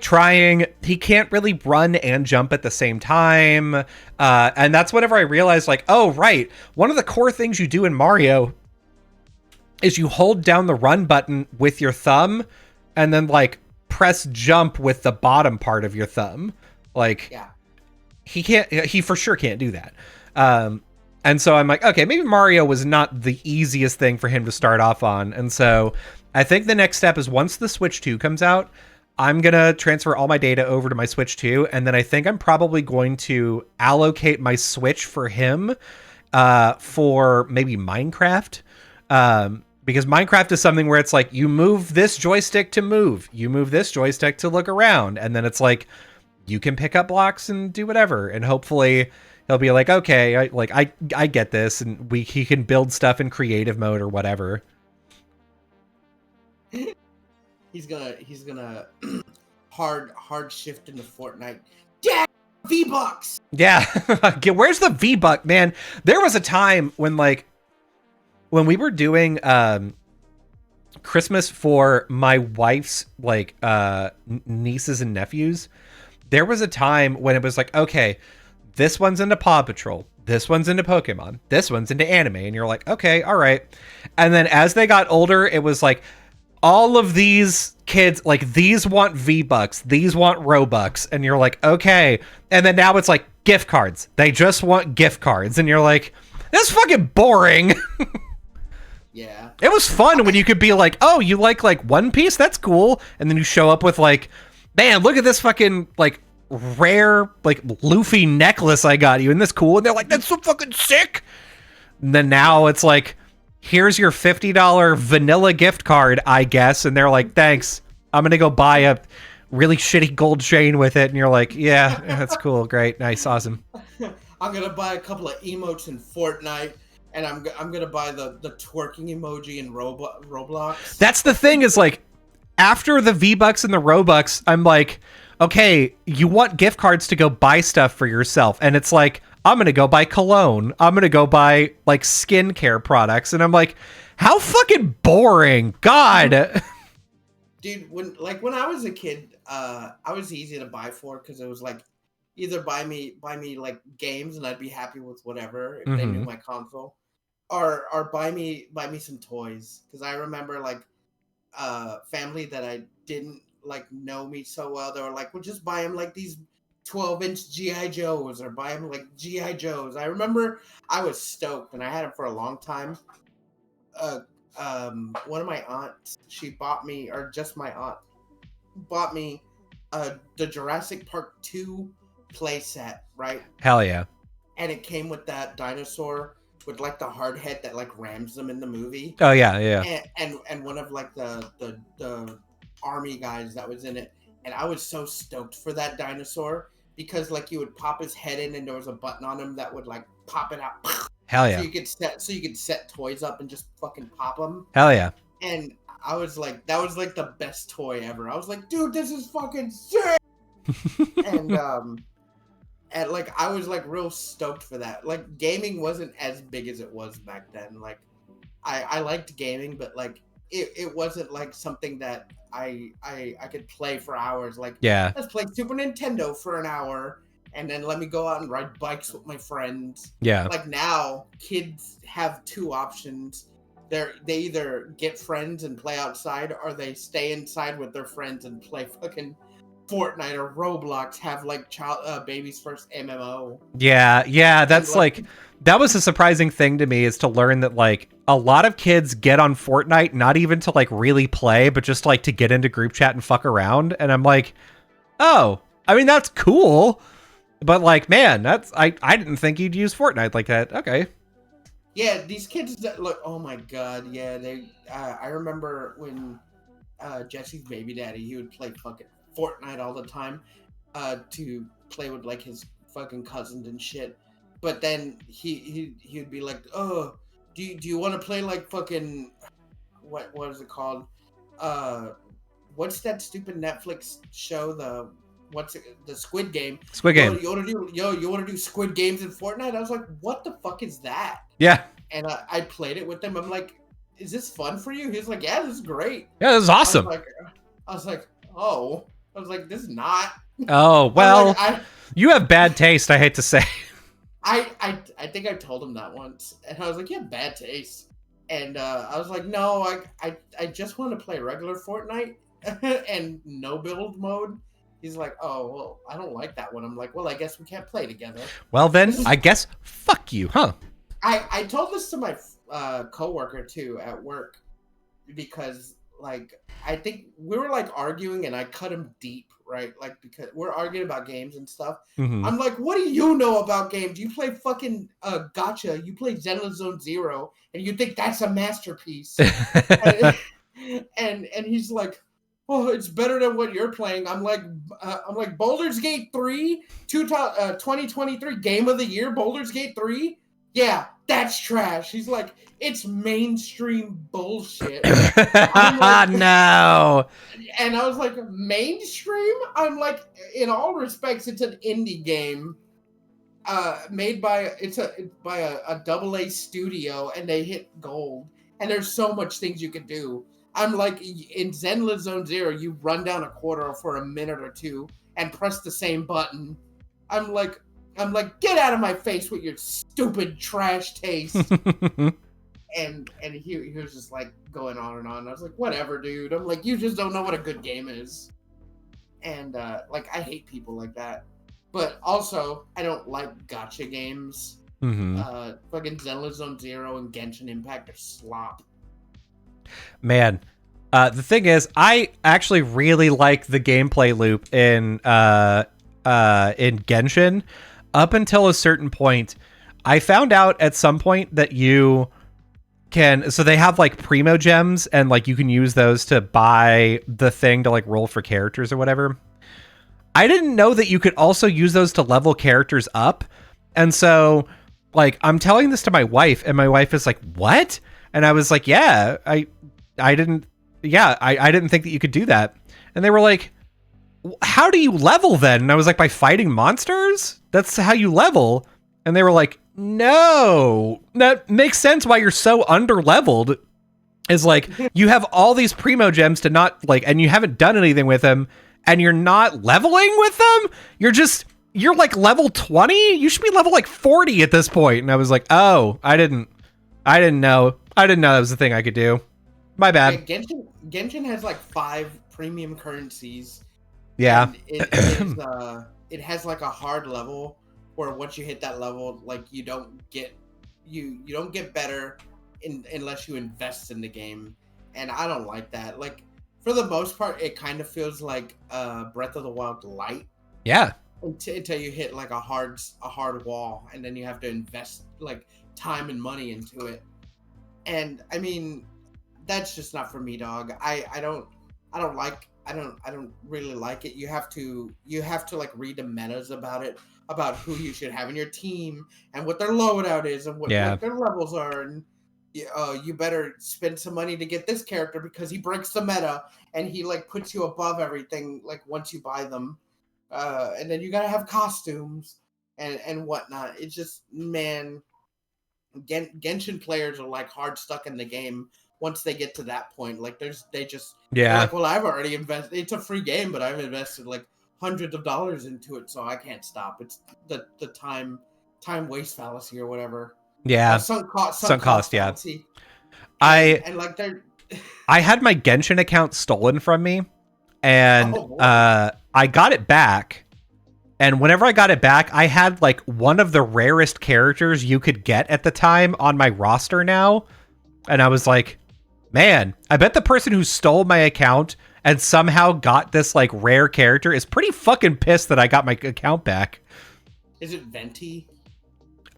trying, he can't really run and jump at the same time. And that's whenever I realized like, oh, right. One of the core things you do in Mario is you hold down the run button with your thumb and then like press jump with the bottom part of your thumb. Like, yeah. He for sure can't do that. And so I'm like, okay, maybe Mario was not the easiest thing for him to start off on. And so I think the next step is once the Switch 2 comes out, I'm going to transfer all my data over to my Switch 2. And then I think I'm probably going to allocate my Switch for him for maybe Minecraft. Because Minecraft is something where it's like you move this joystick to move, you move this joystick to look around, and then it's like you can pick up blocks and do whatever. And hopefully he'll be like, okay, I get this, and he can build stuff in creative mode or whatever. He's gonna hard shift into Fortnite. Yeah, V-Bucks. Yeah, where's the V-Buck, man? There was a time when we were doing Christmas for my wife's nieces and nephews. There was a time when it was like, okay, this one's into Paw Patrol, this one's into Pokemon, this one's into anime, and you're like, okay, all right. And then as they got older, it was like all of these kids, like, these want V-Bucks, these want Robux, and you're like, okay. And then now it's like gift cards. They just want gift cards, and you're like, that's fucking boring. Yeah. It was fun when you could be like, oh, you like One Piece? That's cool. And then you show up with like, man, look at this fucking like rare like Luffy necklace I got you. Isn't this cool? And they're like, that's so fucking sick. And then now it's like, here's your $50 vanilla gift card, I guess. And they're like, thanks. I'm going to go buy a really shitty gold chain with it. And you're like, yeah, that's cool. Great. Nice. Awesome. I'm going to buy a couple of emotes in Fortnite. And I'm gonna buy the twerking emoji in Roblox. That's the thing is like, after the V-Bucks and the Robux, I'm like, okay, you want gift cards to go buy stuff for yourself. And it's like, I'm going to go buy cologne. I'm going to go buy like skincare products. And I'm like, how fucking boring. God. Dude, when I was a kid, I was easy to buy for because it was like, either buy me like games and I'd be happy with whatever if they knew my console. Or buy me some toys, because I remember like family that I didn't like know me so well. They were like, "Well, just buy him like these 12-inch GI Joes, or buy him like GI Joes." I remember I was stoked, and I had them for a long time. One of my aunts, she bought me, or just my aunt bought me, the Jurassic Park 2 play set, right? Hell yeah! And it came with that dinosaur with like the hard head that like rams them in the movie. Oh yeah. And one of like the army guys that was in it, and I was so stoked for that dinosaur because like you would pop his head in and there was a button on him that would like pop it out. Hell yeah! So you could set toys up and just fucking pop them. Hell yeah! And I was like, that was like the best toy ever. I was like, dude, this is fucking sick. And like I was like real stoked for that. Like gaming wasn't as big as it was back then. Like I liked gaming, but like it wasn't like something that I could play for hours. Like, yeah, let's play Super Nintendo for an hour and then let me go out and ride bikes with my friends. Yeah. Like now kids have two options. They either get friends and play outside, or they stay inside with their friends and play fucking Fortnite or Roblox, have like baby's first MMO. Yeah, that's like that was a surprising thing to me, is to learn that like a lot of kids get on Fortnite not even to like really play, but just like to get into group chat and fuck around. And I'm like, oh, I mean, that's cool, but like, man, that's I didn't think you'd use Fortnite like that. Okay. Yeah, these kids that look, oh my god, yeah, they I remember when Jesse's baby daddy, he would play fucking Fortnite all the time to play with like his fucking cousins and shit. But then he'd be like, oh, do you want to play like fucking what is it called? What's that stupid Netflix show? The Squid Game? Squid Game. You want to do Squid Games in Fortnite? I was like, what the fuck is that? Yeah. And I played it with them. I'm like, is this fun for you? He's like, yeah, this is great. Yeah, this is awesome. I was like, oh. I was like, this is not. Oh, well, you have bad taste, I hate to say. I think I told him that once, and I was like, you have bad taste. And I was like, no, I just want to play regular Fortnite and no build mode. He's like, oh, well, I don't like that one. I'm like, well, I guess we can't play together. Well, then, I guess, fuck you, huh? I told this to my coworker, too, at work, because like I think we were like arguing, and I cut him deep, right? Like because we're arguing about games and stuff. Mm-hmm. I'm like, what do you know about games? You play fucking Gotcha. You play Zenless Zone Zero, and you think that's a masterpiece. and, and he's like, oh, it's better than what you're playing. I'm like Baldur's Gate 3, 2023 Game of the Year, Baldur's Gate 3. Yeah, that's trash. He's like, it's mainstream bullshit. I'm like, No. and I was like, mainstream? I'm like, in all respects, it's an indie game. Made by a double A studio, and they hit gold. And there's so much things you can do. I'm like, in Zenless Zone Zero, you run down a quarter for a minute or two and press the same button. I'm like, get out of my face with your stupid trash taste. and he was just like going on and on. I was like, whatever, dude. I'm like, you just don't know what a good game is. And like, I hate people like that. But also, I don't like gotcha games. Mm-hmm. Fucking Zenless Zone Zero and Genshin Impact are slop. Man, the thing is, I actually really like the gameplay loop in Genshin. Up until a certain point, I found out at some point that you can. So they have like primo gems, and like you can use those to buy the thing to like roll for characters or whatever. I didn't know that you could also use those to level characters up. And so, like, I'm telling this to my wife, and my wife is like, what? And I was like, yeah, I didn't think that you could do that. And they were like, how do you level then? And I was like, by fighting monsters? That's how you level. And they were like, no, that makes sense why you're so under-leveled. Is like, you have all these primo gems to not, like, and you haven't done anything with them, and you're not leveling with them? You're like level 20? You should be level like 40 at this point. And I was like, oh, I didn't know. I didn't know that was a thing I could do. My bad. Yeah, Genshin has like 5 premium currencies. Yeah. It has like a hard level where once you hit that level, like you don't get better unless you invest in the game. And I don't like that. Like, for the most part, it kind of feels like Breath of the Wild light. Yeah. Until you hit like a hard wall, and then you have to invest like time and money into it. And I mean, that's just not for me, dog. I don't really like it. You have to like read the metas about it, about who you should have in your team and what their loadout is and what their levels are, and you better spend some money to get this character because he breaks the meta and he like puts you above everything like once you buy them. And then you gotta have costumes and whatnot. It's just, man, Genshin players are like hard stuck in the game once they get to that point. Like they're like, well, I've already invested. It's a free game, but I've invested like hundreds of dollars into it, so I can't stop. It's the time waste fallacy or whatever. Yeah, sunk cost. Yeah, fallacy. And like they're. I had my Genshin account stolen from me, and I got it back. And whenever I got it back, I had like one of the rarest characters you could get at the time on my roster now. And I was like, man, I bet the person who stole my account and somehow got this like rare character is pretty fucking pissed that I got my account back. Is it Venti?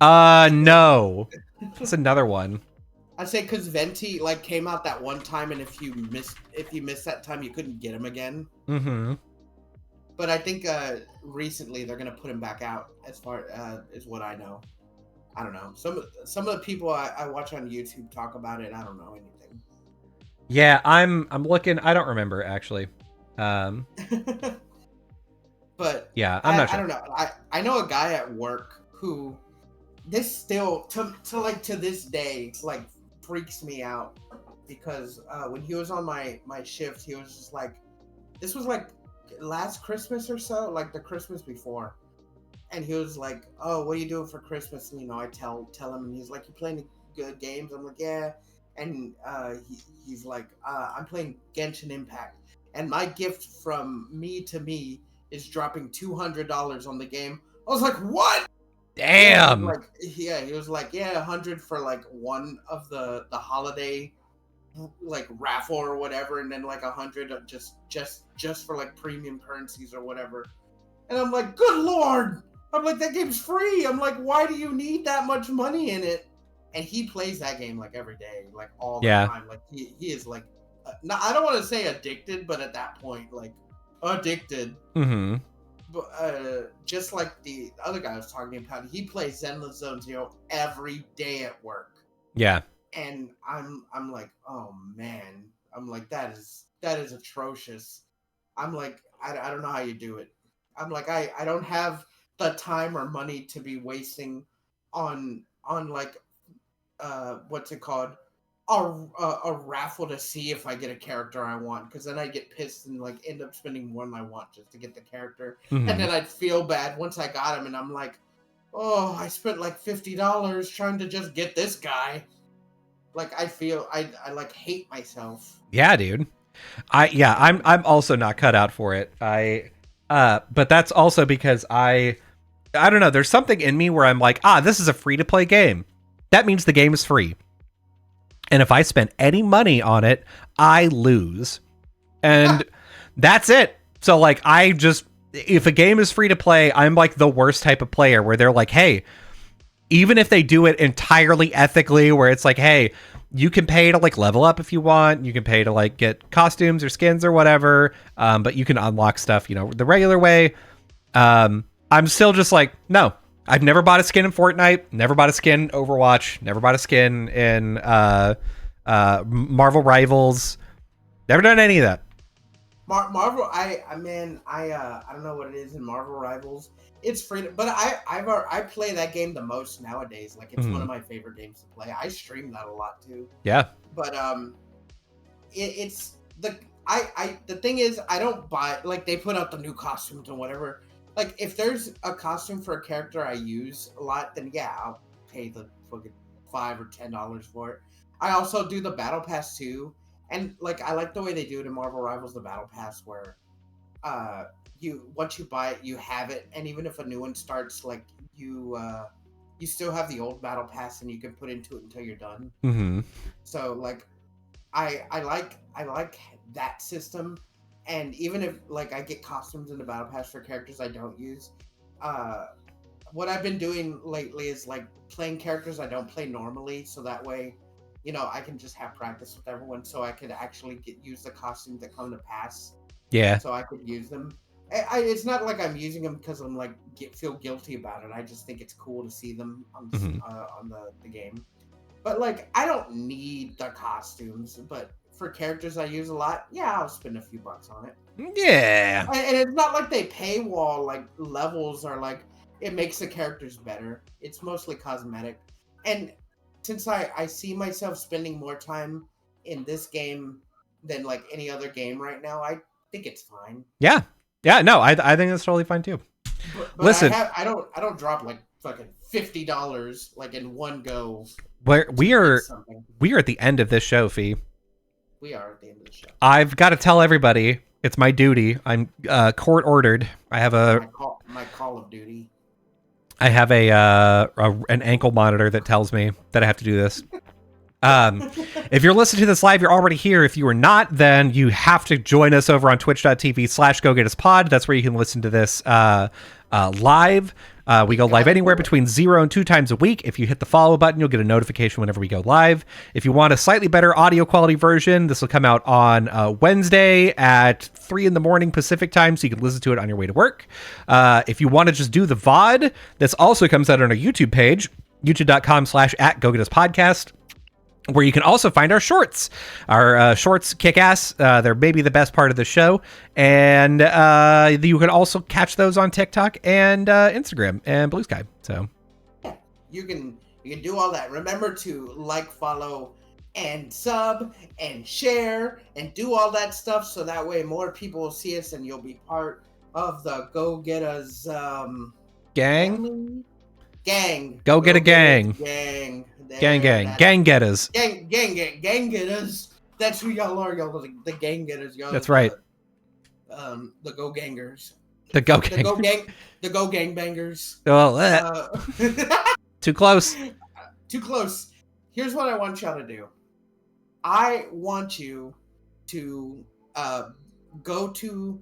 No. It's another one. I say because Venti like came out that one time, and if you missed that time, you couldn't get him again. Mm-hmm. But I think recently they're gonna put him back out, as far as what I know. I don't know. Some of the people I watch on YouTube talk about it. I don't know anything. Yeah, I'm looking. I don't remember actually. But yeah, I'm not sure. I don't know. I know a guy at work who this still to this day like freaks me out, because when he was on my shift, he was just like, this was like last Christmas or so, like the Christmas before, and he was like, oh, what are you doing for Christmas? And, I tell him, and he's like, you playing good games? I'm like, yeah. And he's like, I'm playing Genshin Impact, and my gift from me to me is dropping $200 on the game. I was like, what? Damn. He was like, yeah, 100 for like one of the holiday like raffle or whatever, and then like 100 just for like premium currencies or whatever. And I'm like, good lord! I'm like, that game's free. I'm like, why do you need that much money in it? And he plays that game like every day, like all the time. Like he is like, I don't want to say addicted, but at that point, like addicted. Mm-hmm. But just like the other guy I was talking about, he plays Zenless Zone Zero every day at work. Yeah. And I'm like, oh man, I'm like, that is atrocious. I'm like, I don't know how you do it. I'm like, I don't have the time or money to be wasting on like what's it called, a raffle to see if I get a character I want, because then I get pissed and like end up spending more than I want just to get the character. Mm-hmm. And then I'd feel bad once I got him, and I'm like, oh, I spent like $50 trying to just get this guy. Like I feel I like hate myself. Yeah, dude. I'm also not cut out for it. But that's also because I don't know, there's something in me where I'm like, this is a free to play game. That means the game is free. And if I spend any money on it, I lose. And that's it. So like if a game is free to play, I'm like the worst type of player where they're like, hey, even if they do it entirely ethically, where it's like, hey, you can pay to like level up if you want, you can pay to like get costumes or skins or whatever, but you can unlock stuff, the regular way. I'm still just like, no, I've never bought a skin in Fortnite, never bought a skin in Overwatch, never bought a skin in Marvel Rivals, never done any of that. Marvel, I don't know what it is in Marvel Rivals. It's free, but I play that game the most nowadays. Like it's one of my favorite games to play. I stream that a lot too. Yeah. But it's the thing is, I don't buy, like they put out the new costumes and whatever. Like if there's a costume for a character I use a lot, then yeah, I'll pay the fucking $5 or $10 for it. I also do the battle pass too. And like I like the way they do it in Marvel Rivals, the battle pass, where once you buy it, you have it, and even if a new one starts, like you still have the old battle pass, and you can put into it until you're done. Mm-hmm. So like I like that system, and even if like I get costumes in the battle pass for characters I don't use, what I've been doing lately is like playing characters I don't play normally, so that way, I can just have practice with everyone, so I could actually use the costumes that come to pass. Yeah. So I could use them. It's not like I'm using them because I'm like feel guilty about it. I just think it's cool to see them on the game. But like I don't need the costumes, but for characters I use a lot, yeah, I'll spend a few bucks on it. Yeah. And it's not like they paywall like levels or like it makes the characters better. It's mostly cosmetic. And since I see myself spending more time in this game than like any other game right now, I think it's fine. Yeah. Yeah, no, I think that's totally fine too. But listen, I don't drop like fucking $50 like in one go. We are at the end of this show, Fee. We are at the end of the show. I've got to tell everybody, it's my duty. I'm court ordered. I have my Call of Duty. I have an ankle monitor that tells me that I have to do this. If you're listening to this live, you're already here. If you are not, then you have to join us over on twitch.tv/GoGetUsPod. That's where you can listen to this live. We go live anywhere between 0 and 2 times a week. If you hit the follow button, you'll get a notification whenever we go live. If you want a slightly better audio quality version, this will come out on Wednesday at 3 in the morning Pacific time, so you can listen to it on your way to work. If you want to just do the VOD, this also comes out on our YouTube page, youtube.com/@GoGetUsPodcast. Where you can also find our shorts. Our shorts kick ass. They're maybe the best part of the show. And you can also catch those on TikTok and Instagram and Blue Sky. So yeah, you can do all that. Remember to like, follow, and sub, and share, and do all that stuff, so that way more people will see us and you'll be part of the Go Get Us gang. Go get a gang. Gang. Gang Gettas. Gang Gettas. That's who y'all are. Y'all are the gang getters. Y'all. That's right. The go gangers. The go gang bangers. Well, too close. Too close. Here's what I want y'all to do. I want you to go to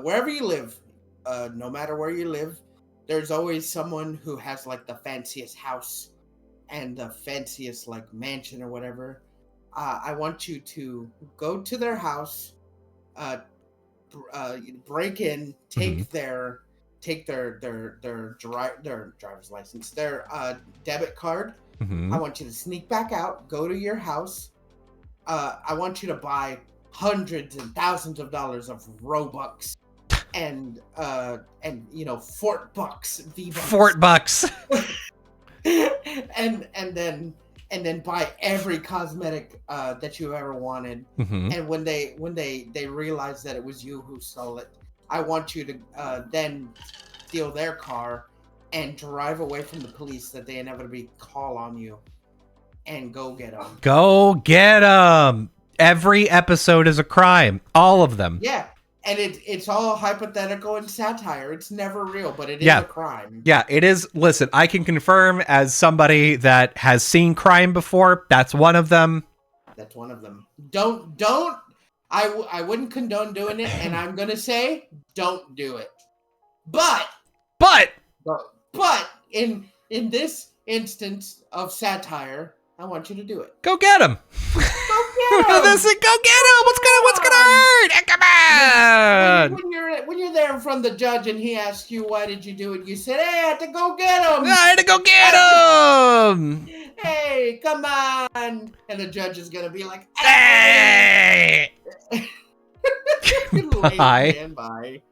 wherever you live. No matter where you live, there's always someone who has like the fanciest house and the fanciest like mansion or whatever. I want you to go to their house, uh, break in, take their driver's license, their debit card. I want you to sneak back out, go to your house. I want you to buy hundreds and thousands of dollars of Robux and Fort Bucks, V-Bucks. Fort Bucks. and then buy every cosmetic that you ever wanted. And when they realize that it was you who stole it, I want you to then steal their car and drive away from the police that they inevitably call on you, and go get them. Go get them. Every episode is a crime. All of them. Yeah. And it's all hypothetical and satire. It's never real, but it is a crime. Yeah, it is. Listen, I can confirm as somebody that has seen crime before, that's one of them. That's one of them. I wouldn't condone doing it, and I'm going to say, don't do it. But in this instance of satire, I want you to do it. Go get him. Go get him. Go get him. What's gonna hurt? Come on. When you're there in front of the judge and he asks you why did you do it, you said, "Hey, I had to go get him. I had to go get him. Hey, come on!" And the judge is gonna be like, "Hey." Bye. Bye.